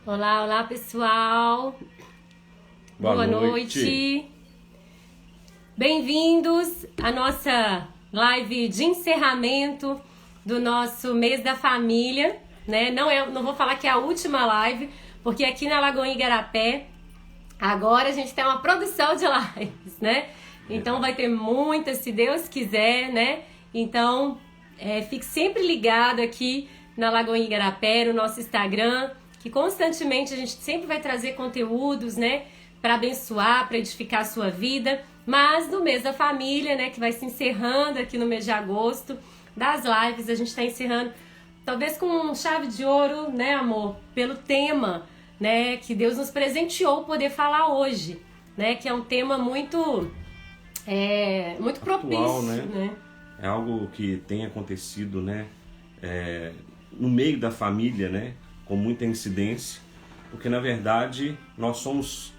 Olá, olá pessoal. Boa noite. Bem-vindos à nossa live de encerramento do nosso mês da família, né? Não vou falar que é a última live, porque aqui na Lagoinha Igarapé agora a gente tem uma produção de lives, né? Então vai ter muitas, se Deus quiser, né? Então fique sempre ligado aqui na Lagoinha Igarapé, no nosso Instagram, que constantemente a gente sempre vai trazer conteúdos, né? Para abençoar, para edificar a sua vida. Mas no mês da família, né? Que vai se encerrando aqui no mês de agosto, das lives, a gente está encerrando talvez com chave de ouro, né, amor? Pelo tema, né? Que Deus nos presenteou poder falar hoje, né? Que é um tema muito propício, atual, né? É algo que tem acontecido, né? No meio da família, né? Com muita incidência, porque na verdade nós somos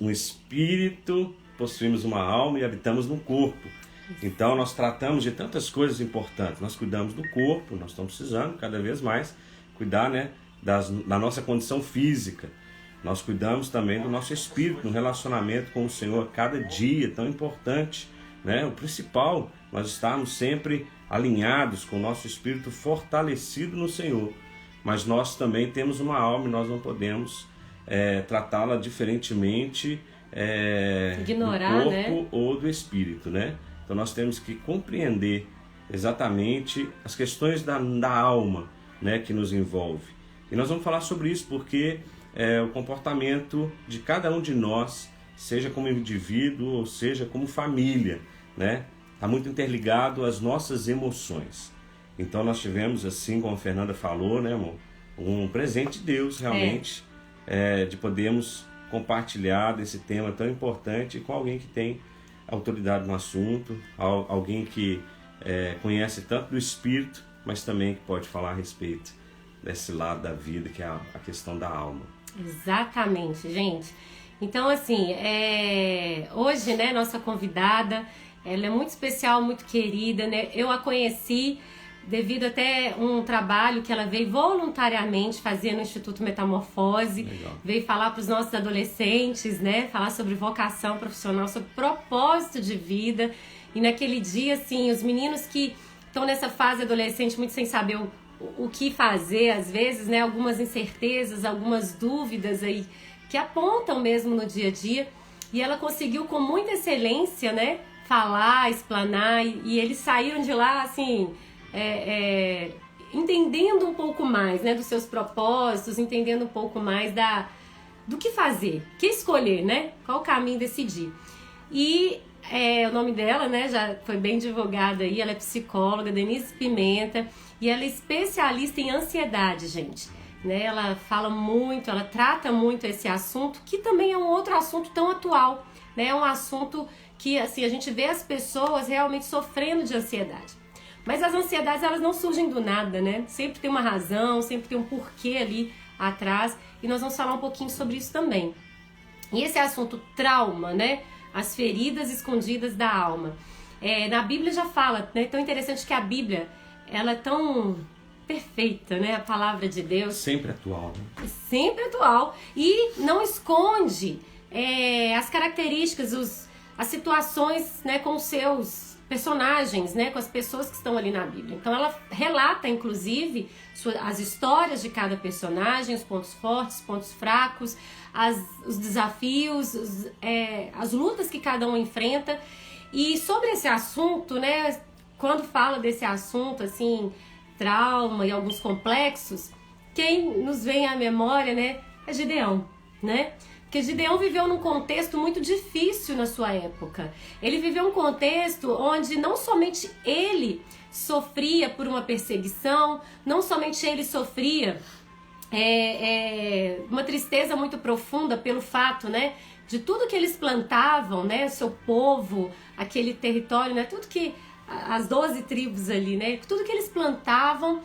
um espírito, possuímos uma alma e habitamos no corpo. Então nós tratamos de tantas coisas importantes. Nós cuidamos do corpo, nós estamos precisando cada vez mais cuidar, né, da nossa condição física. Nós cuidamos também do nosso espírito, no relacionamento com o Senhor cada dia, tão importante, né? O principal, nós estarmos sempre alinhados com o nosso espírito fortalecido no Senhor. Mas nós também temos uma alma e nós não podemos tratá-la diferentemente ignorar, do corpo, né? Ou do espírito, né? Então nós temos que compreender exatamente as questões da alma, né, que nos envolve. E nós vamos falar sobre isso porque o comportamento de cada um de nós, seja como indivíduo ou seja como família, né, está muito interligado às nossas emoções. Então nós tivemos, assim como a Fernanda falou, né, amor, um presente de Deus realmente, de podermos compartilhar desse tema tão importante com alguém que tem autoridade no assunto, alguém que conhece tanto do espírito, mas também que pode falar a respeito desse lado da vida, que é a questão da alma. Exatamente, gente. Então, assim, hoje, né, nossa convidada, ela é muito especial, muito querida, né? Eu a conheci devido até um trabalho que ela veio voluntariamente fazer no Instituto Metamorfose. Legal. Veio falar para os nossos adolescentes, né? Falar sobre vocação profissional, sobre propósito de vida. E naquele dia, assim, os meninos que estão nessa fase adolescente muito sem saber o que fazer, às vezes, né? Algumas incertezas, algumas dúvidas aí que apontam mesmo no dia a dia. E ela conseguiu com muita excelência, né? Falar, explanar. E eles saíram de lá, assim... entendendo um pouco mais, né, dos seus propósitos, entendendo um pouco mais do que fazer, que escolher, né, qual o caminho decidir. E o nome dela, né, já foi bem divulgado aí, ela é psicóloga, Denise Pimenta, e ela é especialista em ansiedade, gente. Né, ela fala muito, ela trata muito esse assunto, que também é um outro assunto tão atual, né, é um assunto que, assim, a gente vê as pessoas realmente sofrendo de ansiedade. Mas as ansiedades, elas não surgem do nada, né? Sempre tem uma razão, sempre tem um porquê ali atrás. E nós vamos falar um pouquinho sobre isso também. E esse assunto trauma, né? As feridas escondidas da alma. Na Bíblia já fala, né? Tão interessante que a Bíblia, ela é tão perfeita, né? A palavra de Deus. Sempre atual, né? Sempre atual. E não esconde as características, as situações, né? Com os seus personagens, né, com as pessoas que estão ali na Bíblia. Então ela relata, inclusive, as histórias de cada personagem, os pontos fortes, os pontos fracos, os desafios, as lutas que cada um enfrenta. E sobre esse assunto, né, quando fala desse assunto, assim, trauma e alguns complexos, quem nos vem à memória, né, é Gideão, né? Porque Gideão viveu num contexto muito difícil na sua época. Ele viveu um contexto onde não somente ele sofria por uma perseguição, não somente ele sofria uma tristeza muito profunda pelo fato, né, de tudo que eles plantavam, né, seu povo, aquele território, né, tudo que as 12 tribos ali, né, tudo que eles plantavam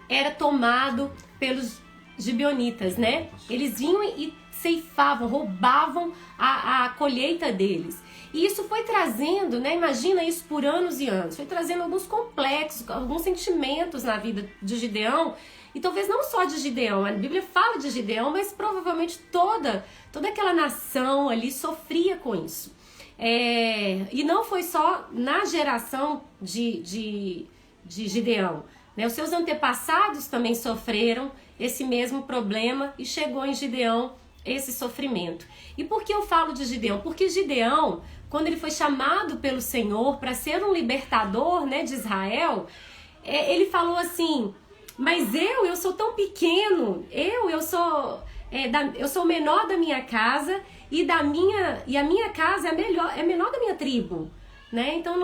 era tomado pelos gibeonitas, né? Eles vinham e ceifavam, roubavam a colheita deles. E isso foi trazendo, né? Imagina isso por anos e anos. Foi trazendo alguns complexos, alguns sentimentos na vida de Gideão. E talvez não só de Gideão. A Bíblia fala de Gideão, mas provavelmente toda aquela nação ali sofria com isso. E não foi só na geração de Gideão, né? Os seus antepassados também sofreram esse mesmo problema e chegou em Gideão esse sofrimento. E por que eu falo de Gideão? Porque Gideão, quando ele foi chamado pelo Senhor para ser um libertador, né, de Israel, ele falou assim: mas eu sou tão pequeno, eu sou o menor da minha casa e a minha casa é menor da minha tribo, né? Então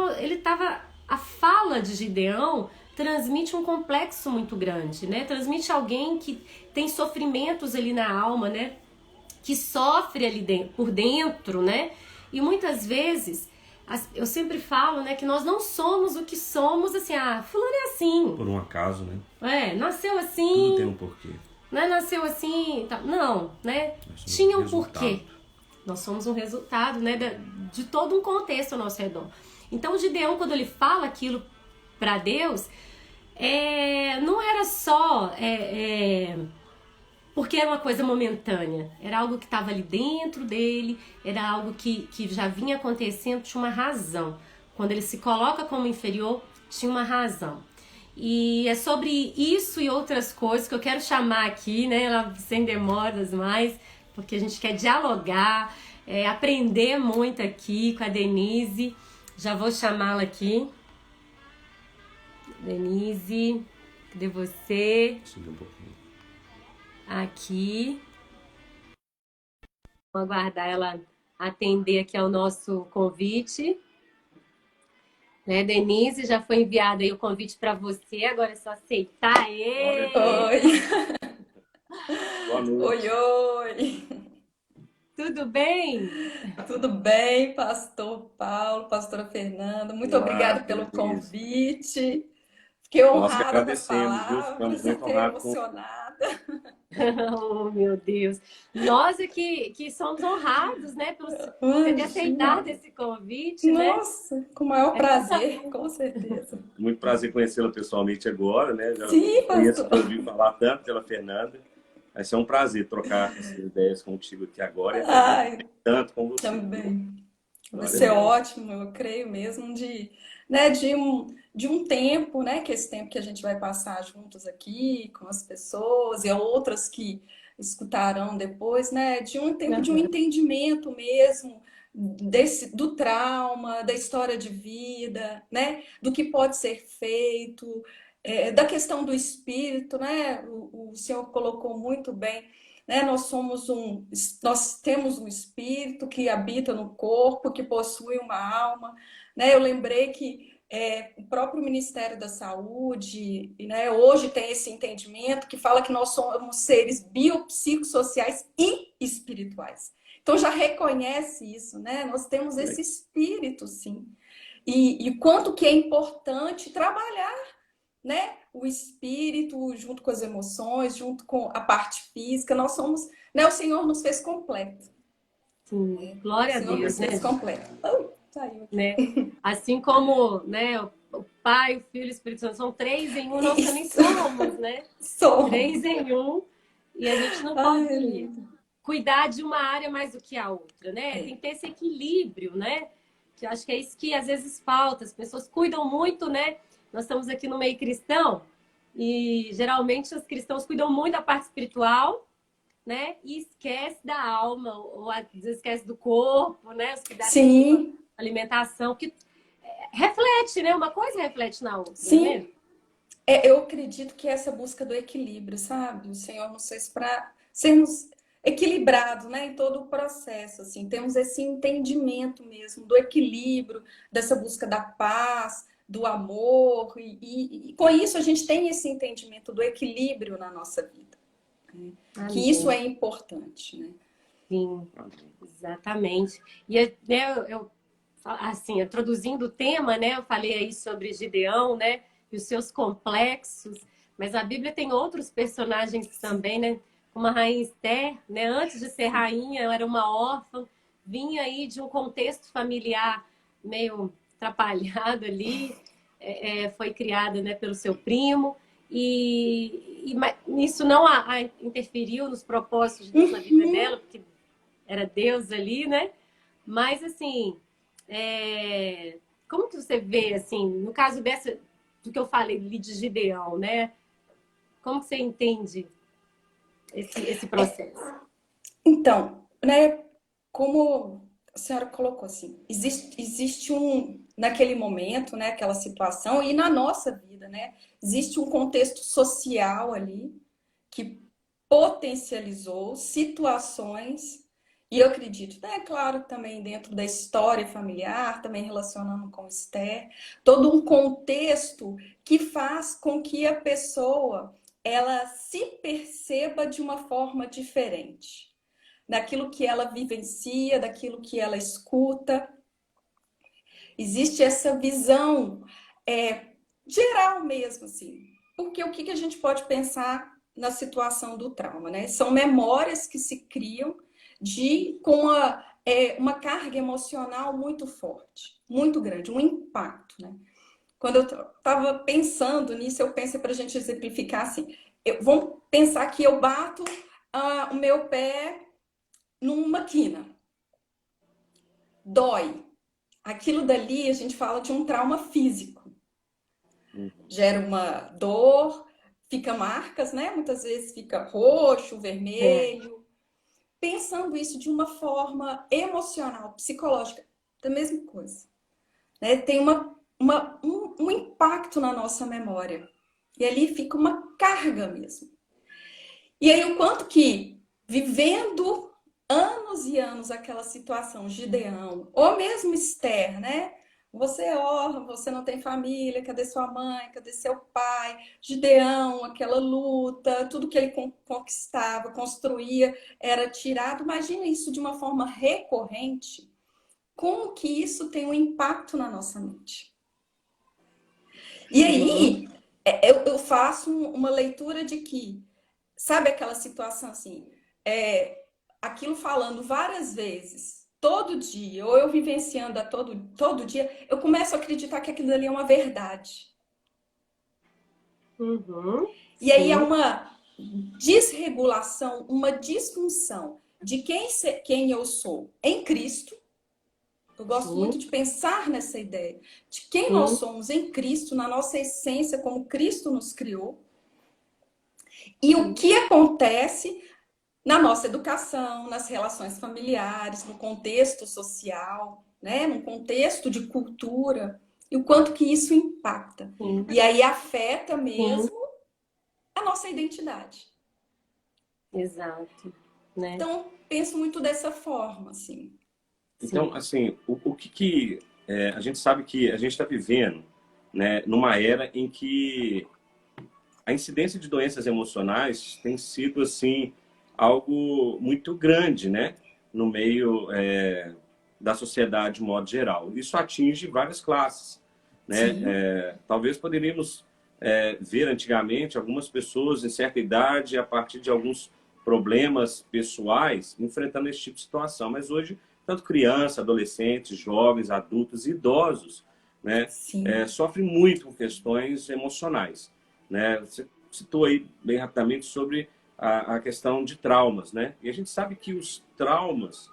a fala de Gideão transmite um complexo muito grande, né? Transmite alguém que tem sofrimentos ali na alma, né? Que sofre ali por dentro, né? E muitas vezes, eu sempre falo, né, que nós não somos o que somos, assim, fulano é assim. Por um acaso, né? Nasceu assim. Tudo tem um porquê. Né? Nasceu assim, tá. Não, né? Tinha um porquê. Nós somos um resultado, né, de todo um contexto ao nosso redor. Então, o Gideão, quando ele fala aquilo para Deus, não era só porque era uma coisa momentânea. Era algo que estava ali dentro dele, era algo que já vinha acontecendo, tinha uma razão. Quando ele se coloca como inferior, tinha uma razão. E é sobre isso e outras coisas que eu quero chamar aqui, né, sem demoras mais, porque a gente quer dialogar, aprender muito aqui com a Denise. Já vou chamá-la aqui. Denise, cadê você? Subiu um pouquinho. Aqui. Vamos aguardar ela atender aqui ao nosso convite. Né, Denise, já foi enviado aí o convite para você, agora é só aceitar ele. Oi. Boa noite. Oi. Tudo bem? Tudo bem, pastor Paulo, pastora Fernanda. Muito obrigada pelo convite. Fiquei honrada com as palavras, fiquei emocionada. Oh, meu Deus. Nós que somos honrados, né, por você ter aceitado esse convite, Nossa, né? Com o maior prazer, com certeza. Muito prazer conhecê-la pessoalmente agora, né? Já Sim, pastor. Ouvi falar tanto pela Fernanda. Vai ser um prazer trocar essas ideias contigo aqui agora. Tanto com você. Também. Vai ser ótimo, eu creio mesmo, de um tempo, né? Que esse tempo que a gente vai passar juntos aqui com as pessoas e outras que escutarão depois, né? De um tempo de um entendimento mesmo do trauma, da história de vida, né? Do que pode ser feito, da questão do espírito, né? O senhor colocou muito bem. Né? Nós temos um espírito que habita no corpo, que possui uma alma. Né? Eu lembrei que o próprio Ministério da Saúde, né, hoje tem esse entendimento que fala que nós somos seres biopsicossociais e espirituais. Então já reconhece isso, né? Nós temos esse espírito, sim. E quanto que é importante trabalhar, né? O espírito junto com as emoções, junto com a parte física, nós somos, né? O Senhor nos fez completo. Sim, glória a Deus, nos fez completo. Saiu. Né? Assim como, né, o Pai, o Filho e o Espírito Santo são 3 em 1, nós também somos, né? Somos. 3 em 1, e a gente não pode cuidar de uma área mais do que a outra, né? Tem que ter esse equilíbrio, né? Que eu acho que é isso que às vezes falta. As pessoas cuidam muito, né? Nós estamos aqui no meio cristão e geralmente os cristãos cuidam muito da parte espiritual, né? E esquece da alma, ou às vezes esquece do corpo, né? Os cuidados da alimentação, que reflete, né? Uma coisa reflete na outra. Sim. Né? Eu acredito que essa busca do equilíbrio, sabe? O Senhor nos fez para sermos equilibrados, né? Em todo o processo, assim. Temos esse entendimento mesmo do equilíbrio, dessa busca da paz, do amor, e com isso a gente tem esse entendimento do equilíbrio na nossa vida. Né? Que isso é importante, né? Sim, exatamente. E né, eu assim, introduzindo o tema, né? Eu falei aí sobre Gideão, né? E os seus complexos, mas a Bíblia tem outros personagens também, né? como a rainha Esther, né? Antes de ser rainha, ela era uma órfã, vinha aí de um contexto familiar meio atrapalhado ali, foi criada, né, pelo seu primo, mas isso não interferiu nos propósitos de Deus na vida dela, porque era Deus ali, né? Mas, assim, como que você vê, assim, no caso do que eu falei de Gideão, né? Como que você entende esse processo? Então, né, como a senhora colocou assim, existe naquele momento, né, aquela situação, e na nossa vida, né, existe um contexto social ali que potencializou situações, e eu acredito, né, claro, também dentro da história familiar, também relacionando com Esther, todo um contexto que faz com que a pessoa ela se perceba de uma forma diferente daquilo que ela vivencia, daquilo que ela escuta. Existe essa visão geral mesmo, assim. Porque o que a gente pode pensar na situação do trauma, né? São memórias que se criam com uma carga emocional muito forte, muito grande, um impacto, né? Quando eu estava pensando nisso, eu pensei para a gente exemplificar assim, vamos pensar que eu bato o meu pé numa quina. Dói. Aquilo dali a gente fala de um trauma físico. Gera uma dor, fica marcas, né? Muitas vezes fica roxo, vermelho. Pensando isso de uma forma emocional, psicológica, da mesma coisa. Né? Tem um impacto na nossa memória. E ali fica uma carga mesmo. E aí o quanto que, vivendo anos e anos aquela situação, Gideão, ou mesmo Esther, né? Você é órfão, você não tem família, cadê sua mãe, cadê seu pai? Gideão, aquela luta, tudo que ele conquistava, construía, era tirado. Imagina isso de uma forma recorrente, como que isso tem um impacto na nossa mente. E aí, eu faço uma leitura de que, sabe aquela situação assim, aquilo falando várias vezes, todo dia, ou eu vivenciando todo dia, eu começo a acreditar que aquilo ali é uma verdade. E aí é uma desregulação, uma disfunção de quem eu sou em Cristo. Eu gosto muito de pensar nessa ideia de quem nós somos em Cristo, na nossa essência, como Cristo nos criou. E o que acontece na nossa educação, nas relações familiares, no contexto social, né? No contexto de cultura, e o quanto que isso impacta. E aí afeta mesmo a nossa identidade. Exato. Né? Então, penso muito dessa forma, assim. Então, assim, o que a gente sabe que a gente está vivendo, né, numa era em que a incidência de doenças emocionais tem sido, assim, algo muito grande, né, no meio da sociedade de modo geral. Isso atinge várias classes, né? Talvez poderíamos ver antigamente algumas pessoas em certa idade, a partir de alguns problemas pessoais, enfrentando esse tipo de situação. Mas hoje, tanto crianças, adolescentes, jovens, adultos e idosos, né, sofrem muito com questões emocionais. Né? Você citou aí bem rapidamente sobre a questão de traumas, né? E a gente sabe que os traumas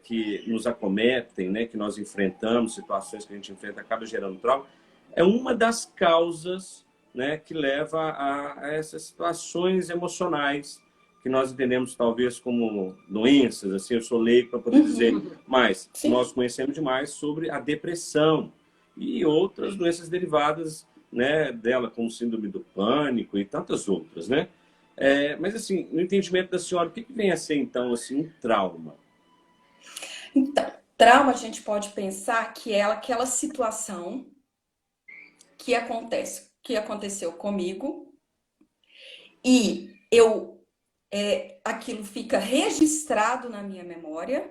que nos acometem, né, que nós enfrentamos, situações que a gente enfrenta, acaba gerando trauma, é uma das causas, né, que leva a essas situações emocionais que nós entendemos talvez como doenças, assim, eu sou leigo para poder dizer, mas nós conhecemos demais sobre a depressão e outras doenças derivadas, né, dela, como síndrome do pânico e tantas outras, né? Mas assim, no entendimento da senhora, o que vem a ser então assim um trauma? Então, trauma a gente pode pensar que é aquela situação que aconteceu comigo e aquilo fica registrado na minha memória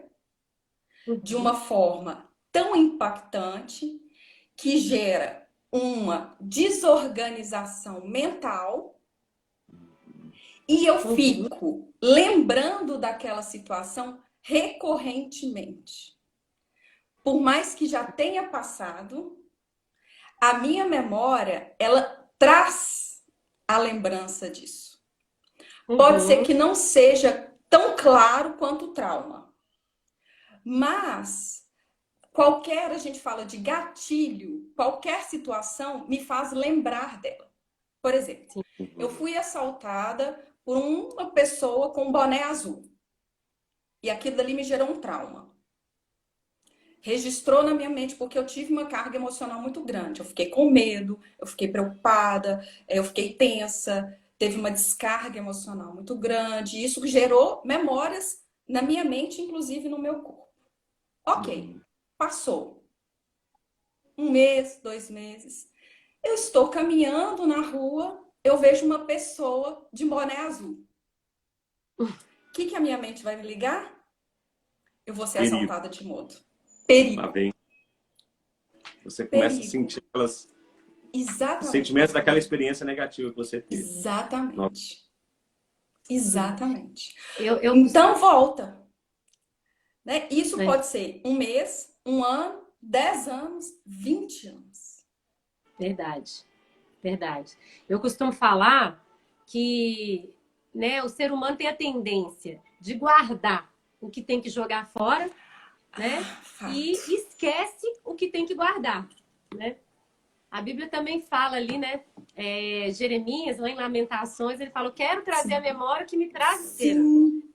de uma forma tão impactante que gera uma desorganização mental E eu fico lembrando daquela situação recorrentemente. Por mais que já tenha passado, a minha memória, ela traz a lembrança disso. Pode ser que não seja tão claro quanto o trauma, mas a gente fala de gatilho, qualquer situação me faz lembrar dela. Por exemplo, eu fui assaltada por uma pessoa com um boné azul. E aquilo dali me gerou um trauma. Registrou na minha mente porque eu tive uma carga emocional muito grande. Eu fiquei com medo, eu fiquei preocupada, eu fiquei tensa, teve uma descarga emocional muito grande. E isso gerou memórias na minha mente, inclusive no meu corpo. Ok, passou. 1 mês, 2 meses. Eu estou caminhando na rua, eu vejo uma pessoa de boné azul. O que a minha mente vai me ligar? Eu vou ser assaltada de moto. Perigo. Lá vem. Você começa a sentir os sentimentos daquela experiência negativa que você teve. Exatamente. Exatamente. Então volta. Né? Isso pode ser 1 mês, 1 ano, 10 anos, 20 anos. Verdade. Verdade. Eu costumo falar que, né, o ser humano tem a tendência de guardar o que tem que jogar fora, né? E esquece o que tem que guardar, né? A Bíblia também fala ali, né? Jeremias, lá em Lamentações, ele fala: eu quero trazer a memória que me traz esperança.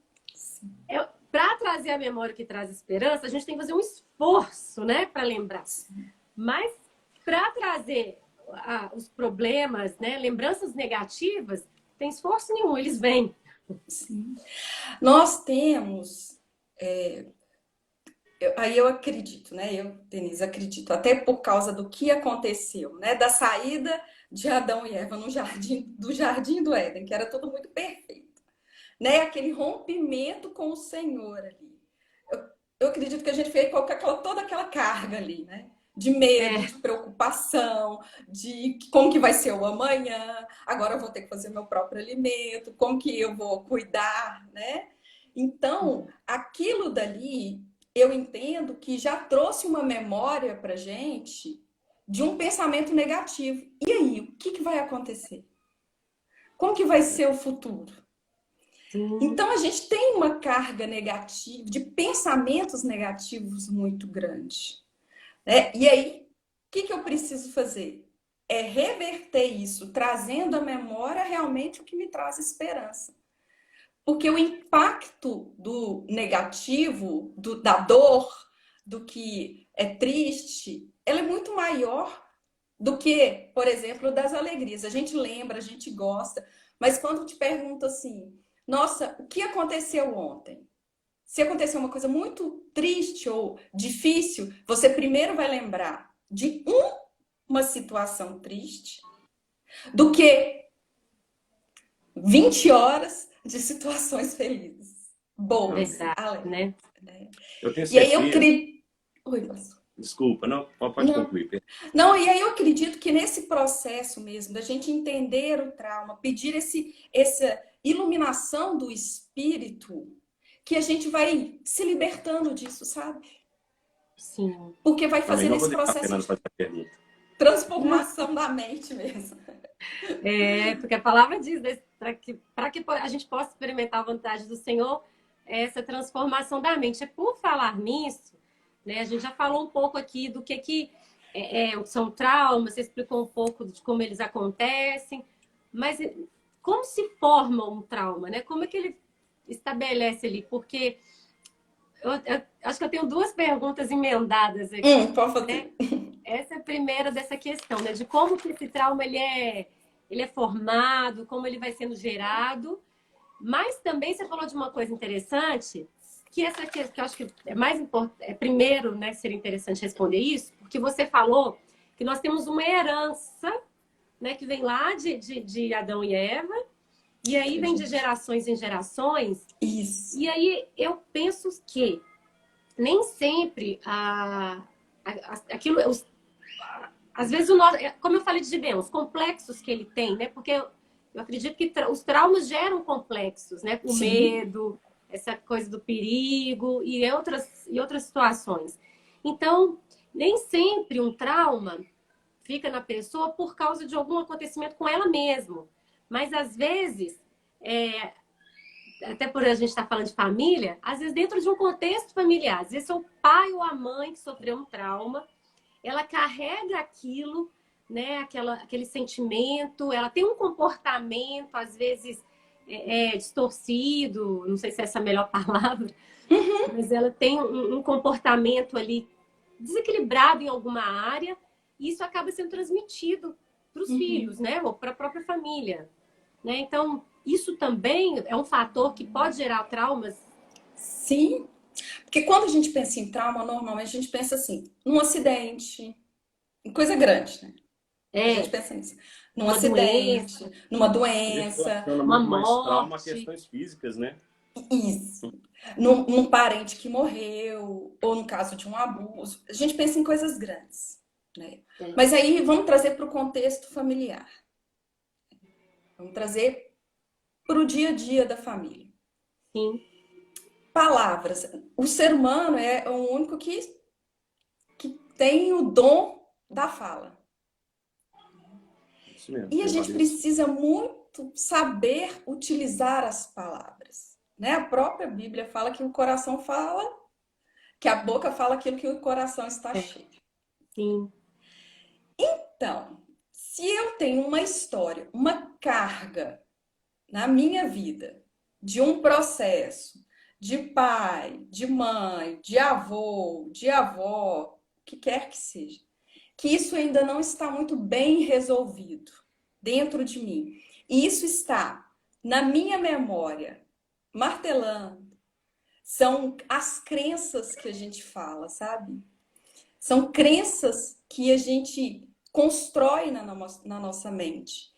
Para trazer a memória que traz esperança, a gente tem que fazer um esforço, né? Para lembrar. Mas para trazer os problemas, né? Lembranças negativas, tem esforço nenhum, eles vêm. Sim. Nós temos... Aí eu acredito, né? Eu, Denise, acredito, até por causa do que aconteceu, né? Da saída de Adão e Eva no jardim do Éden, que era tudo muito perfeito, né? Aquele rompimento com o Senhor ali. Eu acredito que a gente fez toda aquela carga ali, né? De medo, de preocupação, de como que vai ser o amanhã, agora eu vou ter que fazer meu próprio alimento, como que eu vou cuidar, né? Então, aquilo dali... eu entendo que já trouxe uma memória pra gente de um pensamento negativo. E aí, o que vai acontecer? Como que vai ser o futuro? Então, a gente tem uma carga negativa, de pensamentos negativos muito grande. Né? E aí, o que eu preciso fazer? É reverter isso, trazendo à memória realmente o que me traz esperança. Porque o impacto do negativo, da dor, do que é triste, ela é muito maior do que, por exemplo, das alegrias. A gente lembra, a gente gosta, mas quando te pergunto assim, nossa, o que aconteceu ontem? Se aconteceu uma coisa muito triste ou difícil, você primeiro vai lembrar de uma situação triste do que 20 horas de situações felizes, boas, né? Eu tenho certeza. E aí eu acredito... Oi, pastor. Desculpa, não, pode concluir. Não, e aí eu acredito que nesse processo mesmo, da gente entender o trauma, pedir essa iluminação do espírito, que a gente vai se libertando disso, sabe? Sim. Porque vai fazendo esse processo de transformação da mente mesmo. Porque a palavra diz, né, para que a gente possa experimentar a vontade do Senhor, essa transformação da mente. Por falar nisso, né, a gente já falou um pouco aqui do que são traumas, você explicou um pouco de como eles acontecem, mas como se forma um trauma, né? Como é que ele estabelece ali? Porque eu acho que eu tenho 2 perguntas emendadas aqui. Pode fazer. Essa é a primeira dessa questão, né? De como que esse trauma ele é formado, como ele vai sendo gerado. Mas também você falou de uma coisa interessante, que eu acho que é mais importante, primeiro, né, seria interessante responder isso, porque você falou que nós temos uma herança, né, que vem lá de Adão e Eva, e aí vem de gerações em gerações. Isso. E aí eu penso que nem sempre aquilo... Às vezes, como eu falei de Gideão, os complexos que ele tem, né? Porque eu acredito que os traumas geram complexos, né? O Sim. medo, essa coisa do perigo e outras situações. Então, nem sempre um trauma fica na pessoa por causa de algum acontecimento com ela mesma. Mas, às vezes, até por a gente estar falando de família, às vezes dentro de um contexto familiar, às vezes é o pai ou a mãe que sofreu um trauma, ela carrega aquilo, né, aquele sentimento, ela tem um comportamento, às vezes distorcido, não sei se é essa a melhor palavra, mas ela tem um comportamento ali desequilibrado em alguma área, e isso acaba sendo transmitido para os filhos, né, ou para a própria família, né? Então, isso também é um fator que pode gerar traumas. Sim, porque quando a gente pensa em trauma, normalmente a gente pensa assim, num acidente, em coisa grande, né? A gente pensa nisso. Num Uma acidente, doença, numa A gente doença, relaciona uma muito mais trauma a morte. questões físicas, né? isso. Num parente que morreu, ou no caso de um abuso. A gente pensa em coisas grandes, né? Mas aí vamos trazer para o contexto familiar. Vamos trazer para o dia a dia da família. Sim. Palavras. O ser humano é o único que tem o dom da fala. Isso mesmo, E a tem gente várias. precisa muito saber utilizar as palavras, né? A própria Bíblia fala que o coração fala, que a boca fala aquilo que o coração está cheio. Sim. Então, se eu tenho uma história, uma carga na minha vida de um processo de pai, de mãe, de avô, de avó, o que quer que seja, que isso ainda não está muito bem resolvido dentro de mim. E isso está na minha memória, martelando. São as crenças que a gente fala, sabe? São crenças que a gente constrói na nossa mente.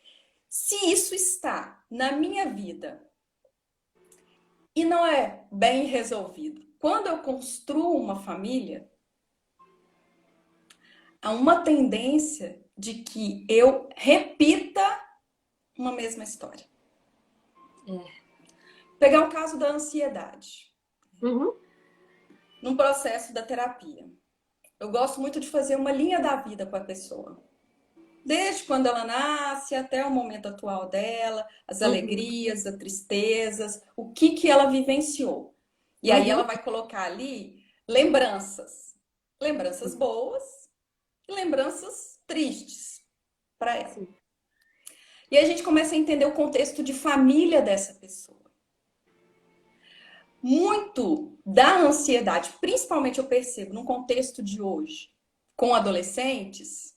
Se isso está na minha vida e não é bem resolvido, quando eu construo uma família, há uma tendência de que eu repita uma mesma história. Pegar o caso da ansiedade. Uhum. Num processo da terapia. Eu gosto muito de fazer uma linha da vida com a pessoa. Desde quando ela nasce até o momento atual dela, as alegrias, as tristezas, o que ela vivenciou. E aí ela vai colocar ali lembranças. Lembranças boas e lembranças tristes para ela. Sim. E a gente começa a entender o contexto de família dessa pessoa. Muito da ansiedade, principalmente eu percebo no contexto de hoje, com adolescentes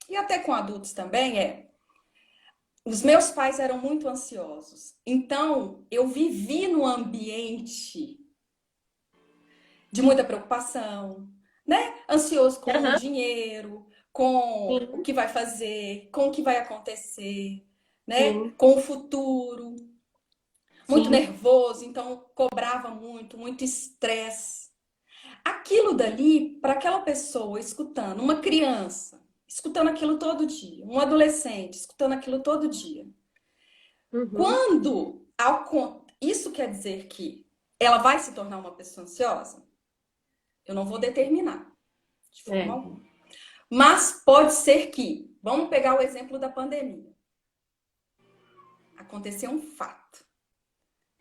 e até com adultos também, os meus pais eram muito ansiosos. Então, eu vivi num ambiente de muita preocupação, né? Ansioso com o dinheiro, com o que vai fazer, com o que vai acontecer, né? Com o futuro. Muito nervoso, então cobrava muito estresse. Aquilo dali, para aquela pessoa escutando, uma criança, escutando aquilo todo dia, um adolescente, escutando aquilo todo dia. Quando isso quer dizer que ela vai se tornar uma pessoa ansiosa? Eu não vou determinar, de forma alguma. Mas pode ser que, vamos pegar o exemplo da pandemia. Aconteceu um fato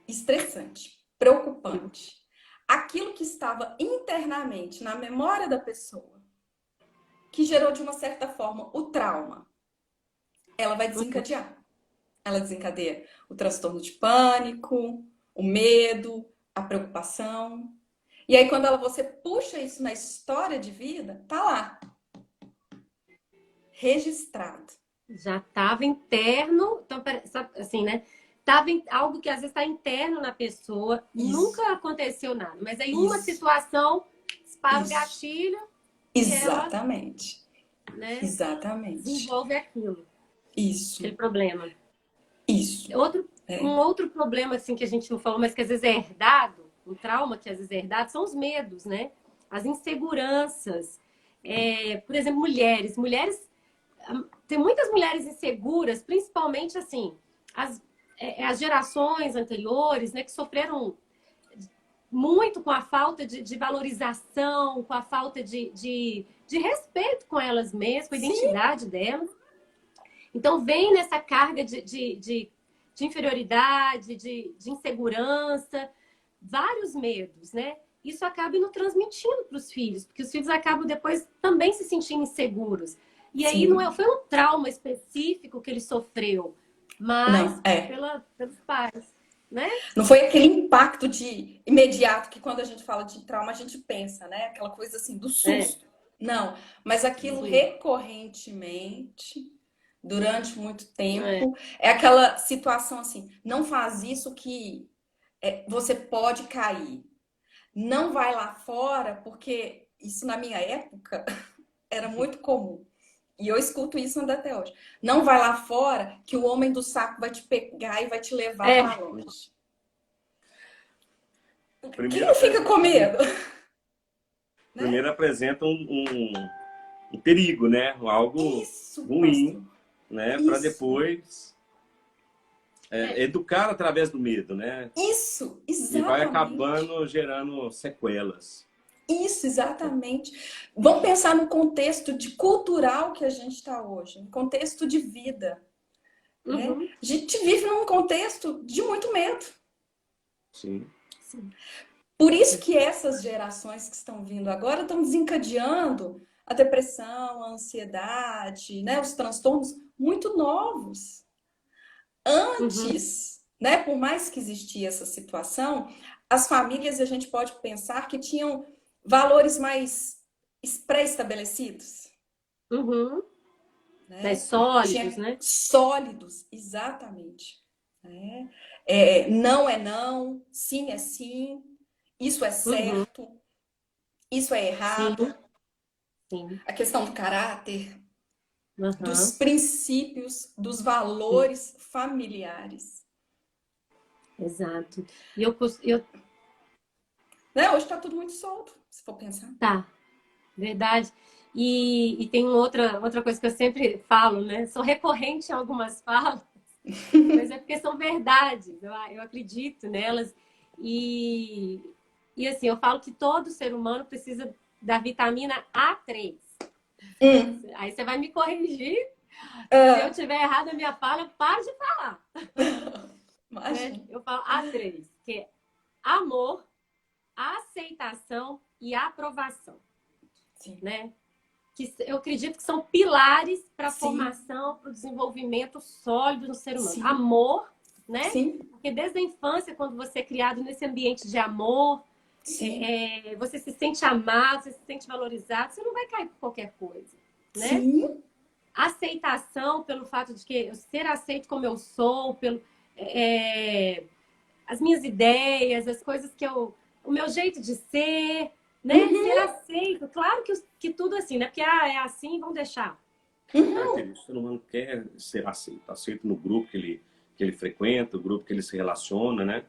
estressante, preocupante. Aquilo que estava internamente na memória da pessoa, que gerou de uma certa forma o trauma, ela vai desencadear. Ela desencadeia o transtorno de pânico, o medo, a preocupação. E aí quando você puxa isso na história de vida, tá lá. Registrado. Já estava interno, então, assim, né? Tava algo que às vezes está interno na pessoa, nunca aconteceu nada, mas aí uma situação dispara o gatilho. Exatamente. Ela, né, exatamente. desenvolve aquilo. Isso. Aquele problema. Isso. Um outro problema assim que a gente não falou, mas que às vezes é herdado, um trauma que às vezes é herdado, são os medos, né? As inseguranças. Por exemplo, mulheres. Tem muitas mulheres inseguras, principalmente assim, as, as gerações anteriores, né, que sofreram muito com a falta de valorização, com a falta de respeito com elas mesmas, com a identidade delas. Então, vem nessa carga de inferioridade, de insegurança, vários medos, né? Isso acaba indo transmitindo para os filhos, porque os filhos acabam depois também se sentindo inseguros. E aí não foi um trauma específico que ele sofreu, mas pelos pais, né? Não foi aquele impacto imediato que quando a gente fala de trauma a gente pensa, né? Aquela coisa assim do susto. Não, mas aquilo recorrentemente, durante muito tempo, é aquela situação assim, não faz isso que você pode cair. Não vai lá fora, porque isso na minha época era muito comum. E eu escuto isso ainda até hoje. Não vai lá fora que o homem do saco vai te pegar e vai te levar para longe. Quem não fica com medo? Primeiro apresenta um perigo, né? Algo ruim, né? Para depois educar através do medo, né? Isso, exatamente. E vai acabando gerando sequelas. Isso, exatamente. Vamos pensar no contexto cultural que a gente está hoje, no contexto de vida. Né? A gente vive num contexto de muito medo. Sim. Por isso que essas gerações que estão vindo agora estão desencadeando a depressão, a ansiedade, né? Os transtornos muito novos. Antes, né? Por mais que existia essa situação, as famílias a gente pode pensar que tinham valores mais pré-estabelecidos. Né? Mais sólidos, né? Sólidos, exatamente. Né? Não é não, sim é sim, isso é certo, isso é errado. Sim. A questão do caráter, dos princípios, dos valores familiares. Exato. E né? Hoje está tudo muito solto, se for pensar. Tá, verdade. E tem outra coisa que eu sempre falo, né? Sou recorrente em algumas falas, mas é porque são verdades. Eu acredito nelas. E assim, eu falo que todo ser humano precisa da vitamina A3. Aí você vai me corrigir. Se eu tiver errado a minha fala, para de falar. Eu falo A3, que é amor, aceitação e aprovação. Sim. Né? Que eu acredito que são pilares para a formação, para o desenvolvimento sólido no ser humano. Sim. Amor, né? Sim. Porque desde a infância, quando você é criado nesse ambiente de amor, você se sente amado, você se sente valorizado, você não vai cair por qualquer coisa, né? Sim. Aceitação pelo fato de que eu ser aceito como eu sou, as minhas ideias, as coisas o meu jeito de ser, né? Ser aceito. Claro que tudo assim, né? Porque é assim, vamos deixar. O ser humano quer ser aceito no grupo que ele frequenta, o grupo que ele se relaciona, né?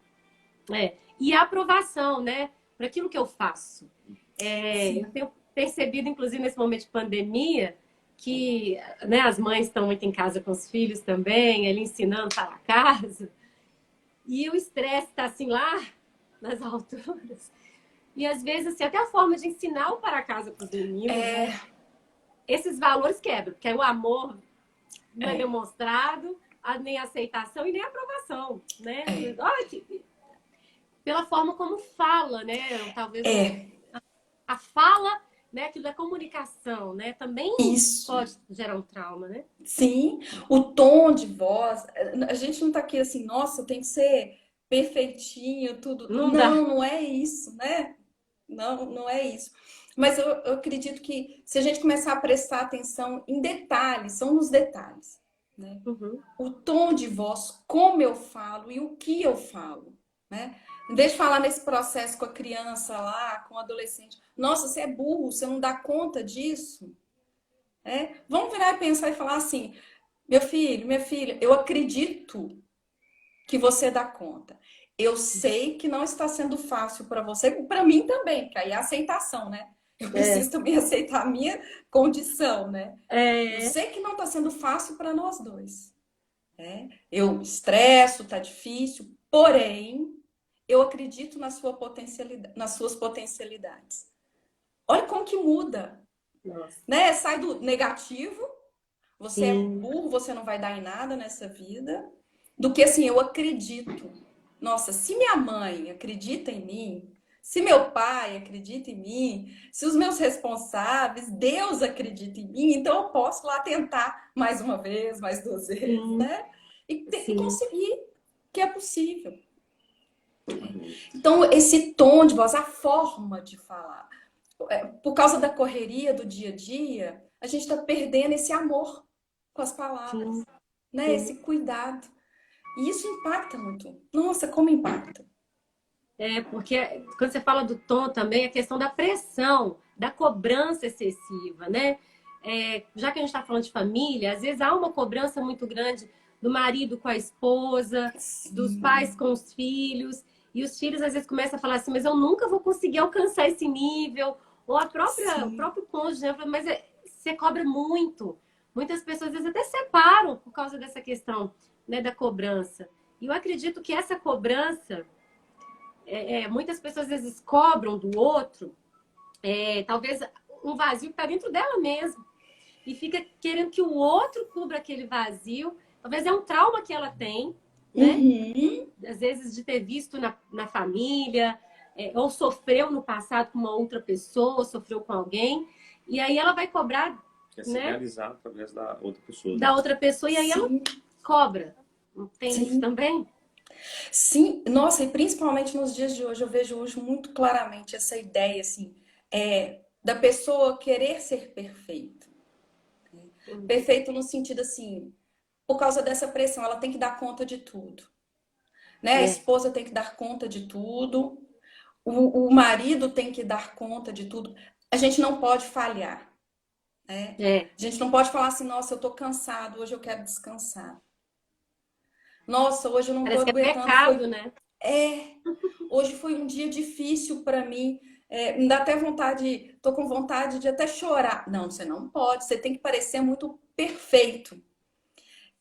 E a aprovação, né? Para aquilo que eu faço. Eu tenho percebido, inclusive, nesse momento de pandemia, que né, as mães estão muito em casa com os filhos também, ele ensinando para casa. E o estresse está assim lá nas alturas. E às vezes, assim, até a forma de ensinar o para casa para os meninos, né? Esses valores quebram, porque o amor não é demonstrado, nem aceitação e nem aprovação, né? Pela forma como fala, né? Talvez a fala, né? Aquilo da comunicação, né? Também pode gerar um trauma, né? Sim, o tom de voz. A gente não tá aqui assim, nossa, tem que ser perfeitinho, tudo. Não é isso, né? Não é isso. Mas eu acredito que se a gente começar a prestar atenção em detalhes, são nos detalhes, né? O tom de voz, como eu falo e o que eu falo, né? Em vez de falar nesse processo com a criança lá, com o adolescente, nossa, você é burro, você não dá conta disso. Vamos virar e pensar e falar assim, meu filho, minha filha, eu acredito que você dá conta. Eu sei que não está sendo fácil para você, para mim também, porque aí é a aceitação, né? Eu preciso também aceitar a minha condição, né? Eu sei que não está sendo fácil para nós dois. né? Eu estresso, tá difícil, porém, eu acredito na sua potencialidade, nas suas potencialidades. Olha como que muda, Nossa, né? Sai do negativo, você é sim, burro, você não vai dar em nada nessa vida, do que assim, eu acredito. Nossa, se minha mãe acredita em mim, se meu pai acredita em mim, se os meus responsáveis, Deus acredita em mim, então eu posso lá tentar mais uma vez, mais duas vezes, sim, né? E sim. conseguir, que é possível. Uhum. Então, esse tom de voz, a forma de falar, por causa da correria do dia a dia, a gente está perdendo esse amor com as palavras, Sim, né? Esse sim. cuidado. E isso impacta muito. Nossa, como impacta. É, porque quando você fala do tom também, a questão da pressão, da cobrança excessiva, né? É, já que a gente está falando de família, às vezes há uma cobrança muito grande do marido com a esposa, dos pais Sim, com os filhos, e os filhos às vezes começam a falar assim, mas eu nunca vou conseguir alcançar esse nível, ou o sim, próprio cônjuge, né? Fala, mas você cobra muito. Muitas pessoas às vezes até separam por causa dessa questão, né, da cobrança. E eu acredito que essa cobrança muitas pessoas às vezes cobram do outro, talvez um vazio que está dentro dela mesmo. E fica querendo que o outro cubra aquele vazio. Talvez é um trauma que ela tem, né? uhum, Às vezes de ter visto na família, ou sofreu no passado com uma outra pessoa, ou sofreu com alguém. E aí ela vai cobrar, Quer se né, realizar através da outra pessoa, né? da outra pessoa, e aí ela sim, cobra. Tem isso sim, também? sim. Nossa, e principalmente nos dias de hoje, eu vejo hoje muito claramente essa ideia, assim, da pessoa querer ser perfeita. Perfeito no sentido, assim, por causa dessa pressão, ela tem que dar conta de tudo, né? A É, esposa tem que dar conta de tudo, o marido tem que dar conta de tudo. A gente não pode falhar, né? é. A gente não pode falar assim, nossa, eu tô cansado, hoje eu quero descansar. Nossa, hoje eu não tô Parece que é aguentando, pecado, né? é, hoje foi um dia difícil para mim. Me dá até vontade, tô com vontade de até chorar. Não, você não pode, você tem que parecer muito perfeito.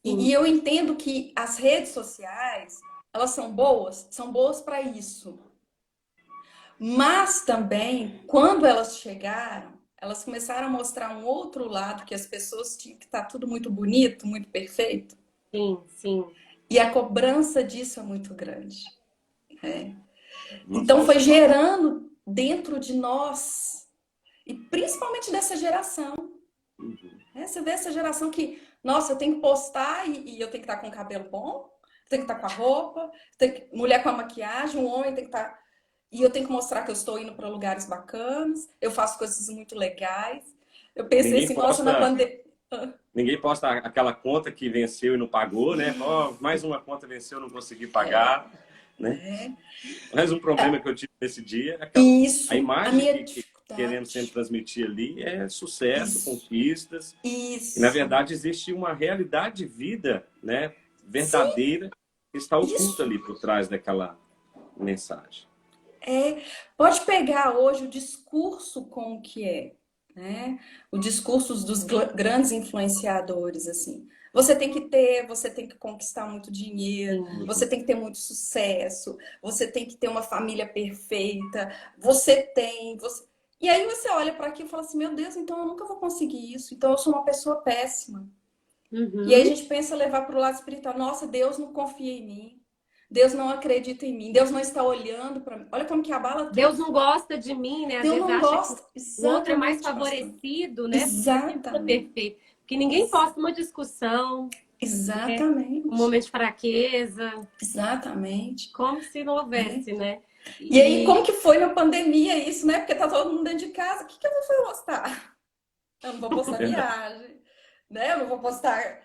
E Sim, eu entendo que as redes sociais, elas são boas para isso. Mas também, quando elas chegaram, elas começaram a mostrar um outro lado que as pessoas tinham que estar tudo muito bonito, muito perfeito. sim, sim. E a cobrança disso é muito grande, né? Uma Então foi falsa barra. gerando dentro de nós, e principalmente dessa geração, Uhum. né? Você vê essa geração que, nossa, eu tenho que postar e eu tenho que estar com o cabelo bom, tenho que estar com a roupa, mulher com a maquiagem, um homem tem que estar. E eu tenho que mostrar que eu estou indo para lugares bacanas, eu faço coisas muito legais. Eu pensei Ninguém assim, nossa, na posta, pandemia. ninguém posta aquela conta que venceu e não pagou, né? Ó, mais uma conta venceu, não consegui pagar, né? Mais um problema que eu tive nesse dia, a Isso, a imagem minha que querendo sempre dificuldade. transmitir ali é sucesso, Isso, conquistas, e na isso, verdade existe uma realidade de vida, né, sim, verdadeira que está oculta isso. ali por trás daquela mensagem. É, pode pegar hoje o discurso como que é, né? O discurso dos grandes influenciadores, assim. Você tem que ter, você tem que conquistar muito dinheiro, Sim. você Uhum. tem que ter muito sucesso, você tem que ter uma família perfeita, você tem, você... E aí você olha para aquilo e fala assim, meu Deus, então eu nunca vou conseguir isso, então eu sou uma pessoa péssima. E aí a Uhum. gente pensa levar para o lado espiritual, nossa, Deus não confia em mim. Deus não acredita em mim, Deus não está olhando para mim. Olha como que abala Deus tudo. não gosta de mim, né? Às Deus vezes não acha que gosta. o outro é mais Exatamente, pastor. favorecido, né? Porque eu sempre sou Exatamente. perfeito. Porque ninguém Ex- posta uma discussão, né? Um exatamente. momento de fraqueza, Exatamente. como se não Né? houvesse, né? E aí, como E que foi na pandemia isso, né? Porque tá todo mundo dentro de casa. O que que eu vou postar? Eu não vou É postar verdade. viagem, né? Eu não vou postar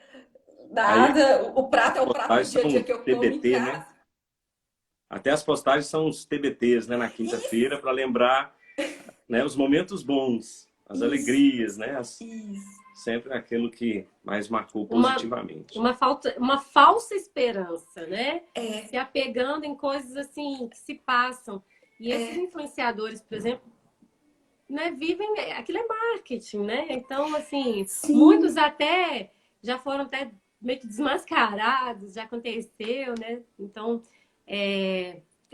Aí nada. O as prato é o prato do postagens dia a dia são que eu como em TBT, né? casa. Até as postagens são os TBTs, né, na quinta-feira, para lembrar, né, os momentos bons, as Isso, alegrias, né, isso. sempre aquilo que mais marcou uma, positivamente. uma falsa esperança, né? É, Se apegando em coisas assim que se passam. E esses é. influenciadores, por exemplo, né, vivem, aquilo é marketing, né? Então, assim, muitos Sim, até já foram até meio que desmascarados, já aconteceu, né? Então,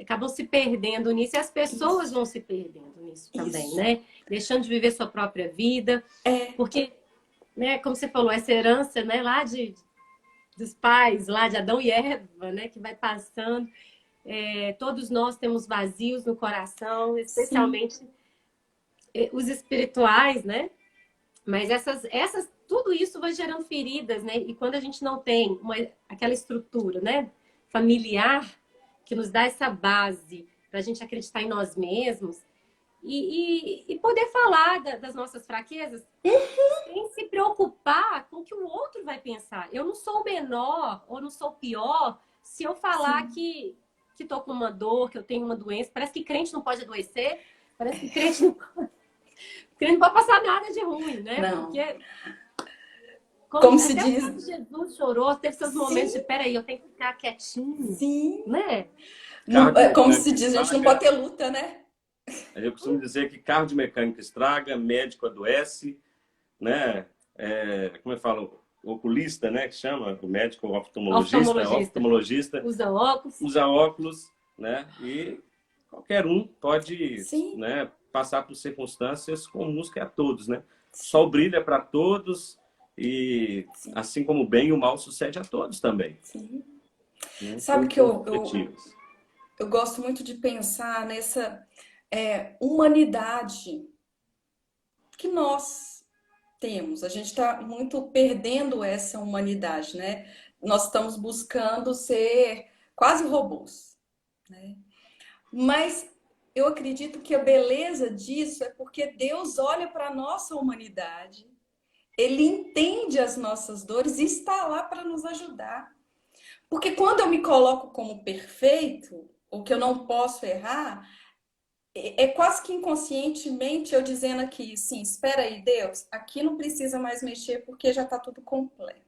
acabam se perdendo nisso e as pessoas vão se perdendo nisso também, Isso. né? Deixando de viver sua própria vida, porque, né, como você falou, essa herança, né, dos pais, lá de Adão e Eva, né, que vai passando. Todos nós temos vazios no coração, especialmente os espirituais, né? Mas tudo isso vai gerando feridas, né? E quando a gente não tem aquela estrutura, né, familiar que nos dá essa base para a gente acreditar em nós mesmos e poder falar das nossas fraquezas sem se preocupar com o que o outro vai pensar. Eu não sou menor ou não sou pior se eu falar que tô com uma dor, que eu tenho uma doença. Parece que crente não pode adoecer, parece que crente não pode passar nada de ruim, né? Não. Porque como se até diz. quando Jesus chorou, teve seus momentos de peraí, eu tenho que ficar quietinho. Sim. Né? Como se diz, a gente não pode ter luta, né? Eu costumo dizer que carro de mecânico estraga, médico adoece, né? Como eu falo, oculista, né? Que chama, o médico oftalmologista. Usa óculos, né? E qualquer um pode, né, passar por circunstâncias comuns que a todos, né? O sol brilha para todos e assim como o bem e o mal sucede a todos também. Sim. Né? Sabe que eu gosto muito de pensar nessa humanidade que nós temos. A gente está muito perdendo essa humanidade, né? Nós estamos buscando ser quase robôs, né? Mas eu acredito que a beleza disso é porque Deus olha para a nossa humanidade, Ele entende as nossas dores e está lá para nos ajudar. Porque quando eu me coloco como perfeito, ou que eu não posso errar, é quase que inconscientemente eu dizendo aqui, sim, espera aí, Deus, aqui não precisa mais mexer porque já está tudo completo,